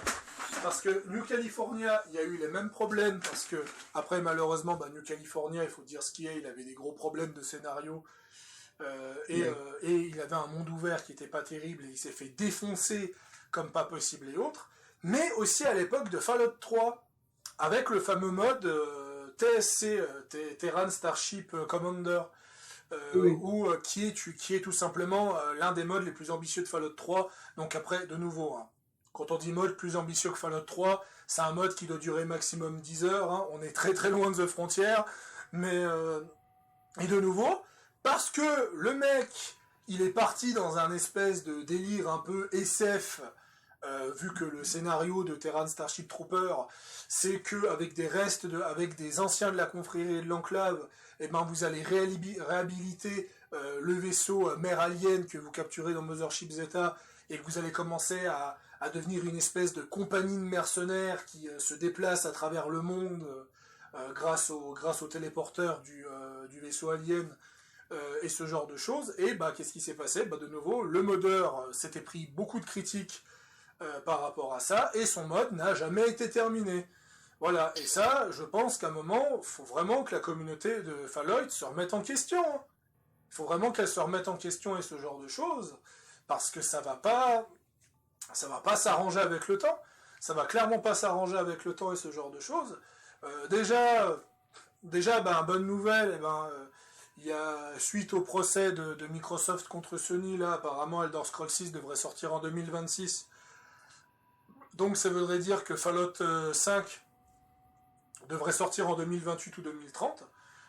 Parce que New California, il y a eu les mêmes problèmes, parce que, après, malheureusement, New California, il faut dire ce qu'il y a, il avait des gros problèmes de scénario, et il avait un monde ouvert qui était pas terrible, et il s'est fait défoncer comme pas possible et autres, mais aussi à l'époque de Fallout 3, avec le fameux mode TSC, Terran Starship Commander, Oui. qui est tout simplement l'un des modes les plus ambitieux de Fallout 3. Donc après, de nouveau, hein, quand on dit mode plus ambitieux que Fallout 3, c'est un mode qui doit durer maximum 10 heures, hein, on est très très loin de The Frontier, mais et de nouveau, parce que le mec, il est parti dans un espèce de délire un peu SF, vu que le scénario de Terran Starship Trooper, c'est que avec des anciens de la confrérie et de l'enclave, eh ben vous allez réhabiliter le vaisseau mère alien que vous capturez dans Mothership Zeta et que vous allez commencer à devenir une espèce de compagnie de mercenaires qui se déplace à travers le monde grâce au téléporteur du vaisseau alien et ce genre de choses. Et qu'est-ce qui s'est passé ? De nouveau, le modeur s'était pris beaucoup de critiques par rapport à ça, et son mode n'a jamais été terminé. Voilà, et ça, je pense qu'à un moment, il faut vraiment que la communauté de Fallout se remette en question. Il faut vraiment qu'elle se remette en question et ce genre de choses, parce que ça va pas s'arranger avec le temps. Ça va clairement pas s'arranger avec le temps et ce genre de choses. Déjà, bonne nouvelle, Il y a, suite au procès de Microsoft contre Sony, là, apparemment Elder Scrolls 6 devrait sortir en 2026. Donc ça voudrait dire que Fallout 5 devrait sortir en 2028 ou 2030.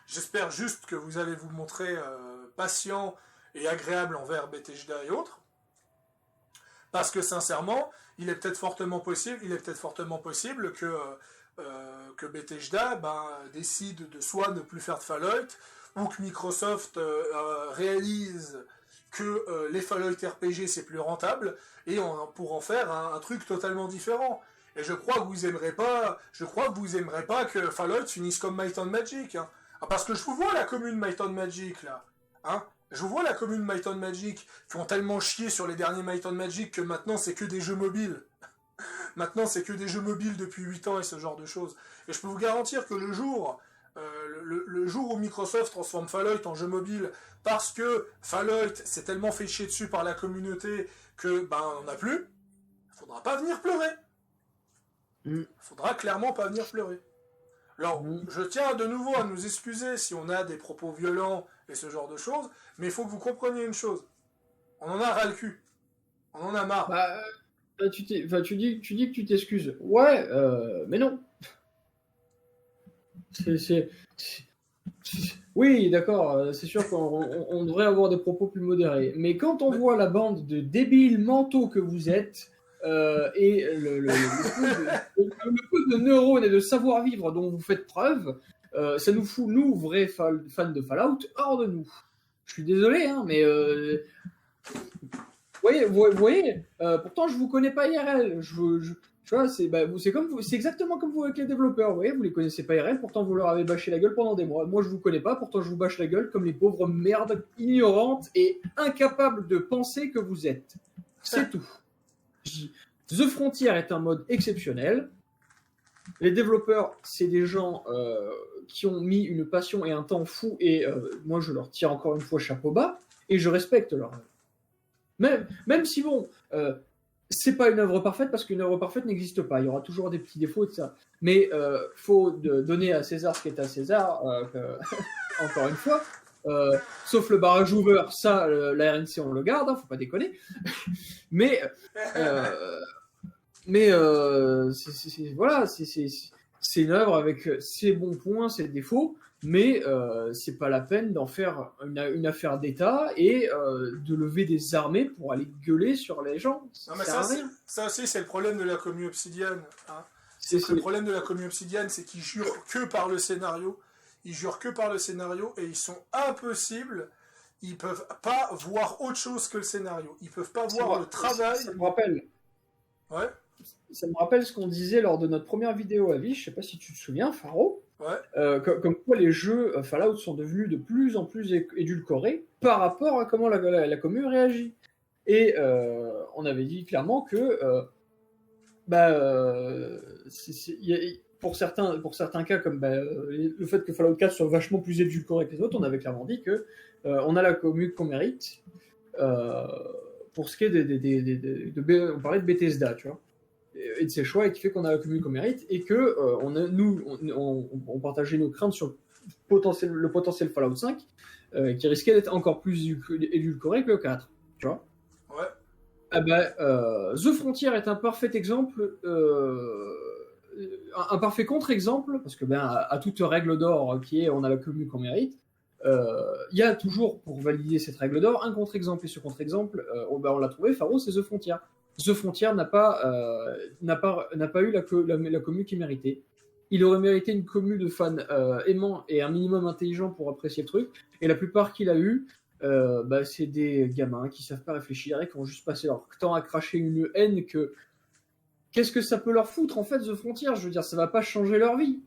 J'espère juste que vous allez vous montrer patient et agréable envers Bethesda et autres. Parce que sincèrement, il est peut-être fortement possible que Bethesda décide de soit ne plus faire de Fallout, ou que Microsoft réalise que les Fallout RPG c'est plus rentable, et pour en faire un truc totalement différent. Et je crois que vous aimerez pas que Fallout finisse comme Might and Magic. Hein. Ah, parce que je vous vois la commune Might and Magic là. Hein, je vous vois la commune Might and Magic qui ont tellement chié sur les derniers Might and Magic que maintenant c'est que des jeux mobiles. Maintenant c'est que des jeux mobiles depuis 8 ans et ce genre de choses. Et je peux vous garantir que le jour où Microsoft transforme Fallout en jeu mobile parce que Fallout s'est tellement fait chier dessus par la communauté que on n'a plus, il faudra pas venir pleurer. Il faudra clairement pas venir pleurer. Alors, je tiens de nouveau à nous excuser si on a des propos violents et ce genre de choses, mais il faut que vous compreniez une chose. On en a ras le cul. On en a marre. Tu dis que tu t'excuses. Ouais, mais non. Oui, d'accord, c'est sûr qu'on devrait avoir des propos plus modérés. Mais quand on voit la bande de débiles mentaux que vous êtes, et le peu de neurones et de savoir-vivre dont vous faites preuve, ça nous fout, nous, vrais fans de Fallout, hors de nous. Je suis désolé, hein, mais... vous voyez, pourtant je vous connais pas IRL. Tu vois, c'est exactement comme vous avec les développeurs. Vous voyez, vous les connaissez pas IRL, pourtant vous leur avez bâché la gueule pendant des mois. Moi je vous connais pas, pourtant je vous bâche la gueule comme les pauvres merdes ignorantes et incapables de penser que vous êtes. C'est tout. The Frontier est un mode exceptionnel. Les développeurs, c'est des gens qui ont mis une passion et un temps fou, et moi je leur tire encore une fois chapeau bas, et je respecte leur œuvre. Même si bon, c'est pas une œuvre parfaite, parce qu'une œuvre parfaite n'existe pas. Il y aura toujours des petits défauts de ça. Mais faut donner à César ce qui est à César, encore une fois. Sauf le barrage Hoover, ça, la RNC on le garde, faut pas déconner. Mais voilà, c'est une œuvre avec ses bons points, ses défauts, mais c'est pas la peine d'en faire une affaire d'État et de lever des armées pour aller gueuler sur les gens. Non, mais ça aussi, c'est le problème de la commu Obsidian. Hein. Le problème de la commu Obsidian, c'est qu'ils jurent que par le scénario. Ils jurent que par le scénario et ils sont impossibles. Ils peuvent pas voir autre chose que le scénario. Ils peuvent pas voir le travail. Ça me rappelle. Ouais. Ça me rappelle ce qu'on disait lors de notre première vidéo à vie. Je sais pas si tu te souviens, Faro. Ouais. Comme quoi les jeux Fallout sont devenus de plus en plus édulcorés par rapport à comment la commu réagit. Et on avait dit clairement que pour certains cas, comme le fait que Fallout 4 soit vachement plus édulcoré que les autres, on avait clairement dit que on a la commu qu'on mérite. Pour ce qui est on parlait de Bethesda, tu vois, et de ses choix, et qui fait qu'on a la commu qu'on mérite, et que on partageait nos craintes sur le potentiel Fallout 5, qui risquait d'être encore plus édulcoré que le 4, tu vois. Ouais. The Frontier est un parfait exemple, un parfait contre-exemple, parce que à toute règle d'or qui est on a la commu qu'on mérite, il y a toujours, pour valider cette règle d'or, un contre-exemple, et ce contre-exemple, on l'a trouvé, Faro, c'est The Frontier. The Frontier n'a pas eu la commu qu'il méritait. Il aurait mérité une commu de fans aimants et un minimum intelligent pour apprécier le truc, et la plupart qu'il a eu, c'est des gamins qui savent pas réfléchir et qui ont juste passé leur temps à cracher une haine que... Qu'est-ce que ça peut leur foutre, en fait, The Frontier? Je veux dire, ça va pas changer leur vie.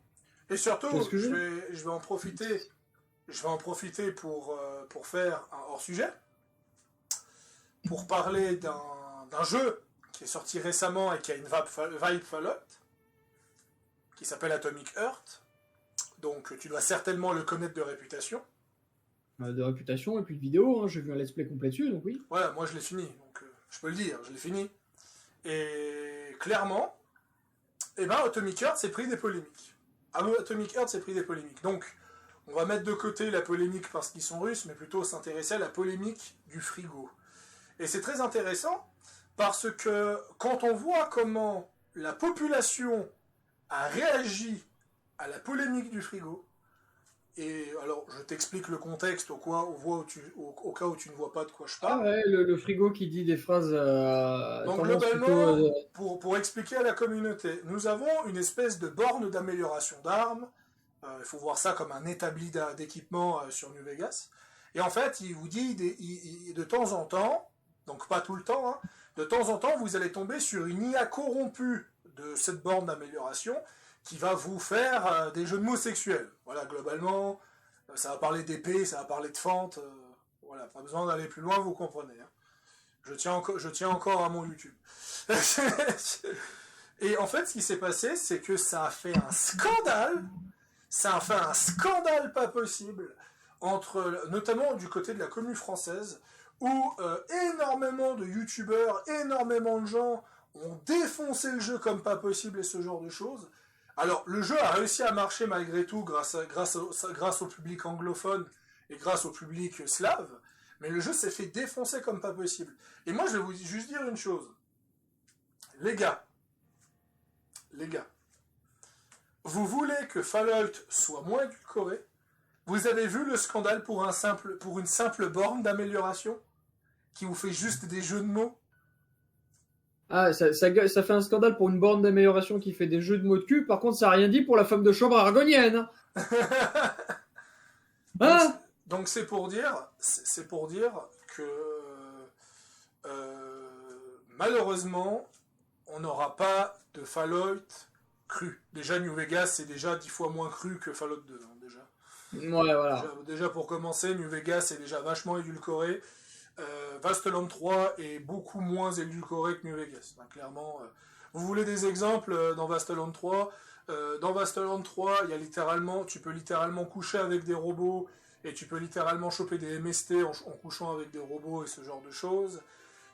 Et surtout, je vais en profiter... Je vais en profiter pour faire un hors-sujet, pour parler d'un jeu qui est sorti récemment et qui a une vibe Fallout, qui s'appelle Atomic Heart. Donc tu dois certainement le connaître de réputation. De réputation et puis de vidéo, hein. J'ai vu un let's play complet dessus, donc oui. Voilà, moi je l'ai fini, donc je peux le dire, je l'ai fini. Et clairement, Atomic Heart s'est pris des polémiques. Atomic Heart s'est pris des polémiques. Donc, on va mettre de côté la polémique parce qu'ils sont russes, mais plutôt s'intéresser à la polémique du frigo. Et c'est très intéressant, parce que quand on voit comment la population a réagi à la polémique du frigo, et alors je t'explique le contexte au cas où tu ne vois pas de quoi je Ah parle. ouais, le frigo qui dit des phrases Donc tendance globalement, plutôt, pour expliquer à la communauté, nous avons une espèce de borne d'amélioration d'armes. Il faut voir ça comme un établi d'équipement sur New Vegas. Et en fait, il vous dit de temps en temps, donc pas tout le temps, hein, de temps en temps, vous allez tomber sur une IA corrompue de cette borne d'amélioration qui va vous faire des jeux de mots sexuels. Voilà, globalement, ça va parler d'épée, ça va parler de fente. Voilà, pas besoin d'aller plus loin, vous comprenez. Hein. Je tiens encore à mon YouTube. Et en fait, ce qui s'est passé, c'est que ça a fait un scandale. Ça a fait un scandale pas possible, notamment du côté de la commune française, où énormément de youtubeurs, énormément de gens ont défoncé le jeu comme pas possible et ce genre de choses. Alors, le jeu a réussi à marcher malgré tout grâce au public anglophone et grâce au public slave, mais le jeu s'est fait défoncer comme pas possible. Et moi, je vais vous juste dire une chose. Les gars, vous voulez que Fallout soit moins édulcoré? Vous avez vu le scandale pour une simple borne d'amélioration qui vous fait juste des jeux de mots? Ah, ça fait un scandale pour une borne d'amélioration qui fait des jeux de mots de cul. Par contre, ça n'a rien dit pour la femme de chambre argonienne. Hein? Donc c'est pour dire que malheureusement, on n'aura pas de Fallout cru. Déjà, New Vegas, c'est déjà 10 fois moins cru que Fallout 2, hein, déjà. Ouais, voilà. Déjà, pour commencer, New Vegas est déjà vachement édulcoré. Vasteland 3 est beaucoup moins édulcoré que New Vegas. Donc, clairement, vous voulez des exemples dans Vasteland 3? Dans Vasteland 3, tu peux littéralement coucher avec des robots et tu peux littéralement choper des MST en couchant avec des robots et ce genre de choses.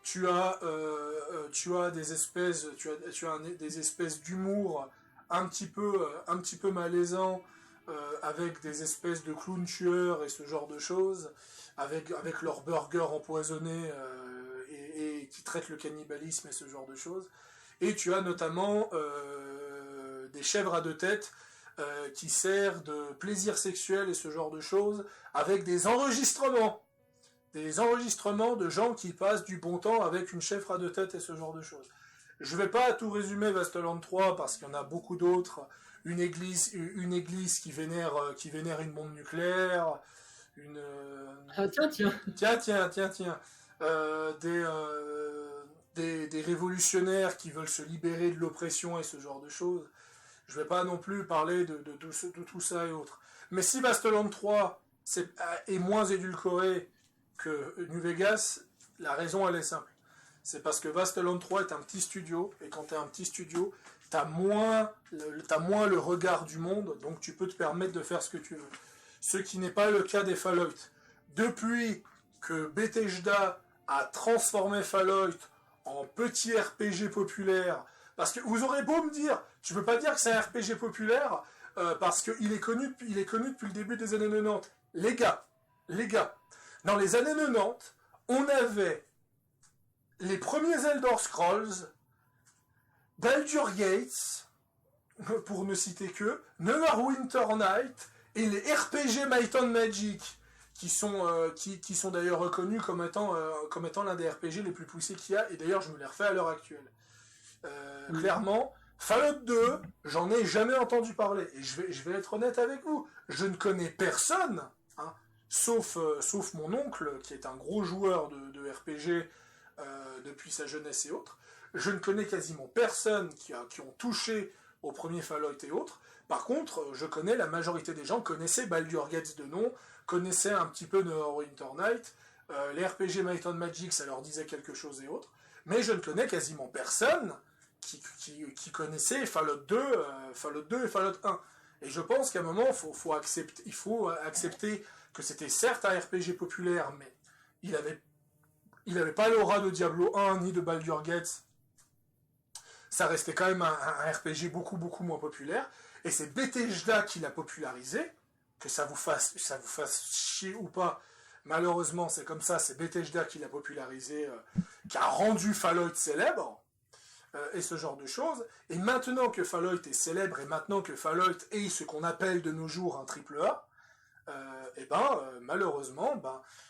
Tu as des espèces d'humour un petit peu malaisant avec des espèces de clowns tueurs et ce genre de choses, avec leurs burgers empoisonnés et qui traitent le cannibalisme et ce genre de choses. Et tu as notamment des chèvres à deux têtes qui servent de plaisir sexuel et ce genre de choses, avec des enregistrements de gens qui passent du bon temps avec une chèvre à deux têtes et ce genre de choses. Je vais pas tout résumer Vasteland 3 parce qu'il y en a beaucoup d'autres. Une église qui vénère une bombe nucléaire, Ah, tiens. Des révolutionnaires qui veulent se libérer de l'oppression et ce genre de choses. Je vais pas non plus parler de tout ça et autres. Mais si Vasteland 3 est moins édulcoré que New Vegas, la raison elle est simple. C'est parce que Vasteland 3 est un petit studio, et quand tu es un petit studio, t'as moins le regard du monde, donc tu peux te permettre de faire ce que tu veux. Ce qui n'est pas le cas des Fallout. Depuis que Bethesda a transformé Fallout en petit RPG populaire, parce que vous aurez beau me dire, tu peux pas dire que c'est un RPG populaire, parce qu'il est connu depuis le début des années 90. Les gars, dans les années 90, on avait les premiers Elder Scrolls, Baldur's Gates, pour ne citer que, Neverwinter Night et les RPG Might and Magic, qui sont d'ailleurs reconnus comme étant l'un des RPG les plus poussés qu'il y a, et d'ailleurs je me les refais à l'heure actuelle. Clairement, Fallout 2, j'en ai jamais entendu parler, et je vais être honnête avec vous, je ne connais personne, hein, sauf mon oncle, qui est un gros joueur de RPG depuis sa jeunesse et autres. Je ne connais quasiment personne qui ont touché au premier Fallout et autres. Par contre, je connais la majorité des gens connaissaient Baldur's Gate de nom, connaissaient un petit peu Neverwinter Night, les RPG Might and Magic, ça leur disait quelque chose et autres, mais je ne connais quasiment personne qui connaissait Fallout 2 et Fallout 1. Et je pense qu'à un moment, il faut accepter que c'était certes un RPG populaire, mais il avait pas l'aura de Diablo 1 ni de Baldur's Gate. Ça restait quand même un RPG beaucoup, beaucoup moins populaire. Et c'est Bethesda qui l'a popularisé. que ça vous fasse chier ou pas, malheureusement c'est comme ça, c'est Bethesda qui l'a popularisé, qui a rendu Fallout célèbre, et ce genre de choses. Et maintenant que Fallout est célèbre, et maintenant que Fallout est ce qu'on appelle de nos jours un triple A, malheureusement,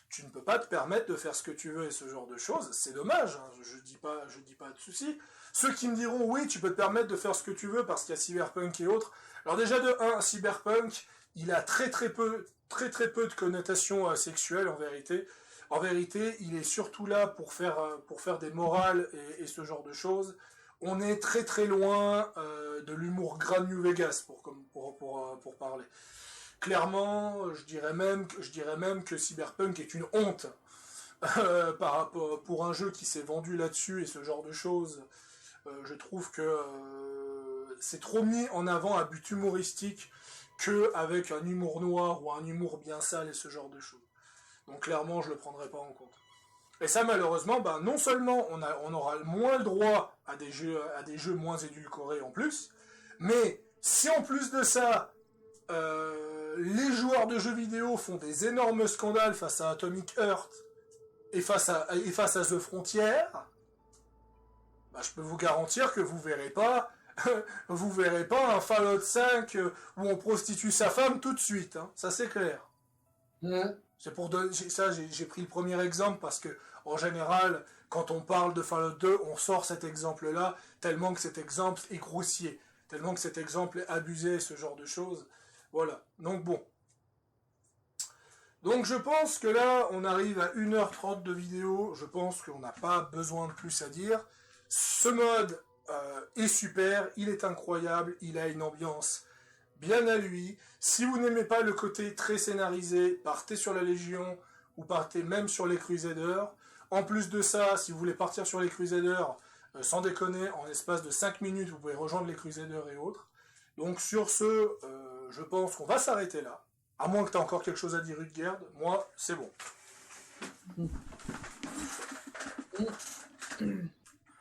tu ne peux pas te permettre de faire ce que tu veux et ce genre de choses. C'est dommage, hein, je dis pas de souci. Ceux qui me diront, oui, tu peux te permettre de faire ce que tu veux parce qu'il y a Cyberpunk et autres. Alors déjà, de 1, Cyberpunk, il a très très peu de connotations sexuelles en vérité. En vérité, il est surtout là pour faire des morales et ce genre de choses. On est très très loin de l'humour gras de New Vegas pour parler. Clairement, je dirais même que Cyberpunk est une honte par rapport pour un jeu qui s'est vendu là-dessus et ce genre de choses. Je trouve que c'est trop mis en avant à but humoristique qu'avec un humour noir ou un humour bien sale et ce genre de choses. Donc clairement, je le prendrai pas en compte. Et ça, malheureusement, non seulement on aura moins le droit à des jeux moins édulcorés en plus, mais si en plus de ça, les joueurs de jeux vidéo font des énormes scandales face à Atomic Heart et face à The Frontier, je peux vous garantir que vous verrez pas un Fallout 5 où on prostitue sa femme tout de suite, hein. Ça c'est clair. Ouais. C'est pour j'ai pris le premier exemple parce que en général, quand on parle de Fallout 2, on sort cet exemple-là tellement que cet exemple est grossier, tellement que cet exemple est abusé, ce genre de choses. Voilà. Donc bon. Donc je pense que là, on arrive à 1h30 de vidéo. Je pense qu'on n'a pas besoin de plus à dire. Ce mode est super, il est incroyable, il a une ambiance bien à lui. Si vous n'aimez pas le côté très scénarisé, partez sur la Légion ou partez même sur les Crusaders. En plus de ça, si vous voulez partir sur les Crusaders, sans déconner, en l'espace de 5 minutes, vous pouvez rejoindre les Crusaders et autres. Donc sur ce, je pense qu'on va s'arrêter là. À moins que tu aies encore quelque chose à dire, Rutgerd. Moi, c'est bon.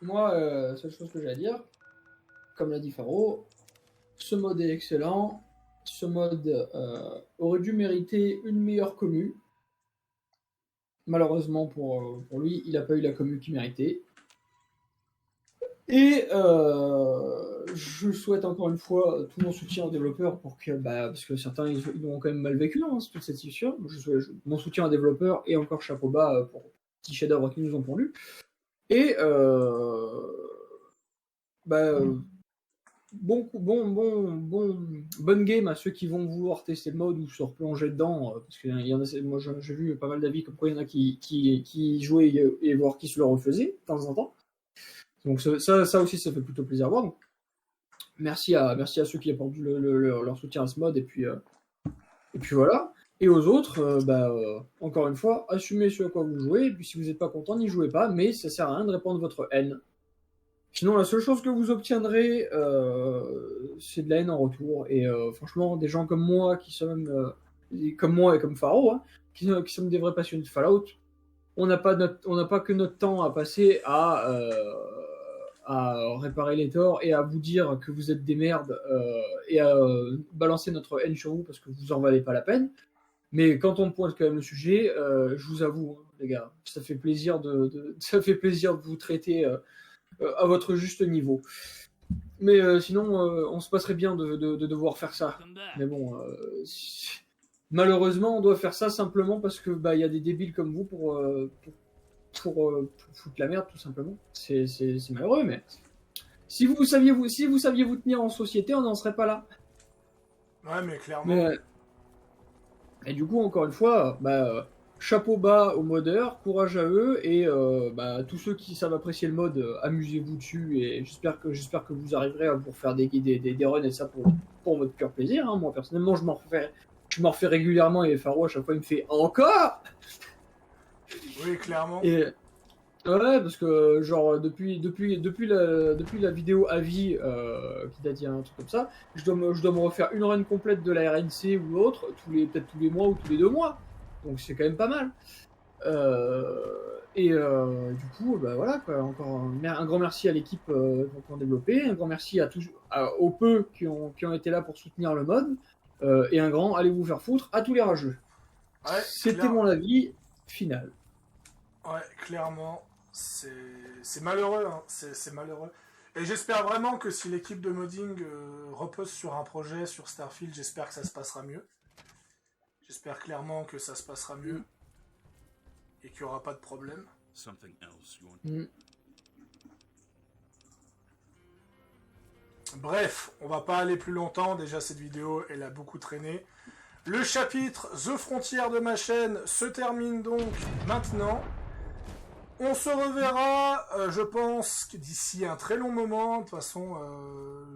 Moi, seule chose que j'ai à dire, comme l'a dit Faro, ce mode est excellent. Ce mode aurait dû mériter une meilleure commu. Malheureusement pour lui, il n'a pas eu la commu qu'il méritait. Et je souhaite encore une fois tout mon soutien aux développeurs pour que, parce que certains ils ont quand même mal vécu toute cette situation. Mon soutien aux développeurs et encore chapeau bas pour les petits chefs-d'œuvre qu'ils nous ont pondus. Et bonne game à ceux qui vont vouloir tester le mode ou se replonger dedans, parce que moi j'ai vu pas mal d'avis comme quoi il y en a qui jouaient et voir qui se le refaisaient de temps en temps. Donc ça aussi ça fait plutôt plaisir à voir. Donc, merci à ceux qui apportent leur soutien à ce mode et puis voilà. Et aux autres, encore une fois, assumez ce à quoi vous jouez, et puis si vous n'êtes pas content, n'y jouez pas, mais ça sert à rien de répandre votre haine. Sinon, la seule chose que vous obtiendrez, c'est de la haine en retour. Et franchement, des gens comme moi, qui sont même, comme moi et comme Faro, hein, qui sommes des vrais passionnés de Fallout, on n'a pas que notre temps à passer à réparer les torts et à vous dire que vous êtes des merdes et à balancer notre haine sur vous parce que vous en valez pas la peine. Mais quand on pointe quand même le sujet, je vous avoue, hein, les gars, ça fait plaisir de vous traiter à votre juste niveau. Mais sinon, on se passerait bien de devoir faire ça. Mais bon, malheureusement, on doit faire ça simplement parce que y a des débiles comme vous pour foutre la merde, tout simplement. C'est malheureux, mais si vous saviez vous tenir en société, on n'en serait pas là. Ouais, mais clairement. Et du coup, encore une fois, chapeau bas aux modeurs, courage à eux, et tous ceux qui savent apprécier le mode, amusez-vous dessus, et j'espère que vous arriverez à vous faire des runs et ça pour votre pur plaisir. Hein. Moi, personnellement, je m'en refais régulièrement, et Faro, à chaque fois, il me fait « Encore !» Oui, clairement. Et ouais, parce que genre depuis la vidéo avis qui date il y a un truc comme ça, je dois me refaire une run complète de la RNC ou autre peut-être tous les mois ou tous les 2 mois. Donc c'est quand même pas mal. Du coup, voilà quoi. Encore un grand merci à l'équipe qui ont développé, un grand merci aux peu qui ont été là pour soutenir le mode. et un grand allez vous faire foutre à tous les rageux. Ouais, C'était mon avis final. Ouais, clairement, c'est malheureux, hein. C'est malheureux. Et j'espère vraiment que si l'équipe de modding repose sur un projet sur Starfield, j'espère que ça se passera mieux. J'espère clairement que ça se passera mieux et qu'il n'y aura pas de problème. Bref, on va pas aller plus longtemps, déjà cette vidéo elle a beaucoup traîné. Le chapitre The Frontier de ma chaîne se termine donc maintenant. On se reverra, je pense, d'ici un très long moment. De toute façon,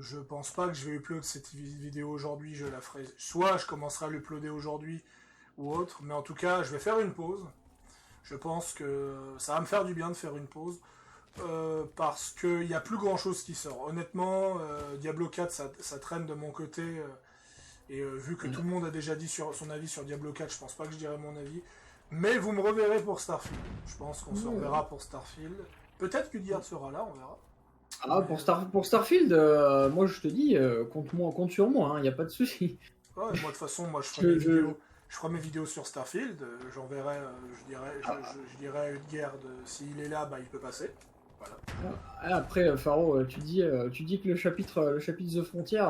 je pense pas que je vais upload cette vidéo aujourd'hui. Je la ferai, soit je commencerai à l'uploader aujourd'hui ou autre. Mais en tout cas, je vais faire une pause. Je pense que ça va me faire du bien de faire une pause. Parce qu'il n'y a plus grand chose qui sort. Honnêtement, Diablo 4, ça traîne de mon côté. Et vu que tout le monde a déjà dit son avis sur Diablo 4, je pense pas que je dirai mon avis. Mais vous me reverrez pour Starfield. Je pense qu'on se reverra pour Starfield. Peut-être qu'Udyard sera là, on verra. Ah, pour Starfield, moi je te dis, compte sur moi, il n'y a pas de souci. Ouais, moi de toute façon, moi je ferai mes vidéos sur Starfield. J'enverrai, je dirai à Udyard, s'il est là, bah, il peut passer. Voilà. Après, Faro, tu dis que le chapitre The Frontier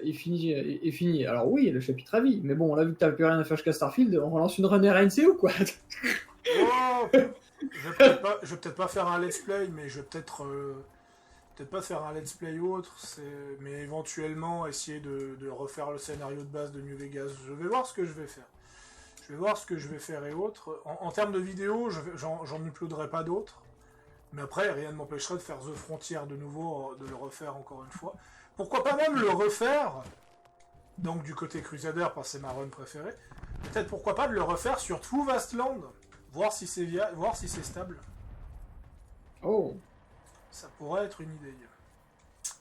est fini. Alors oui, le chapitre à vie. Mais bon, on l'a vu que t'as plus rien à faire jusqu'à Starfield, on relance une run RNC ou quoi? Oh, je vais peut-être pas faire un let's play, mais je vais peut-être pas faire un let's play ou autre. Mais éventuellement essayer de refaire le scénario de base de New Vegas. Je vais voir ce que je vais faire. Je vais voir ce que je vais faire et autres. En termes de vidéos, j'en uploaderai pas d'autres. Mais après, rien ne m'empêcherait de faire The Frontier de nouveau, de le refaire encore une fois. Pourquoi pas même le refaire, donc du côté Crusader, parce que c'est ma run préférée. Peut-être pourquoi pas de le refaire sur True Vastland, voir si c'est stable. Oh. Ça pourrait être une idée.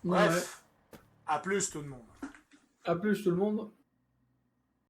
Ouais. Bref, à plus tout le monde. À plus tout le monde.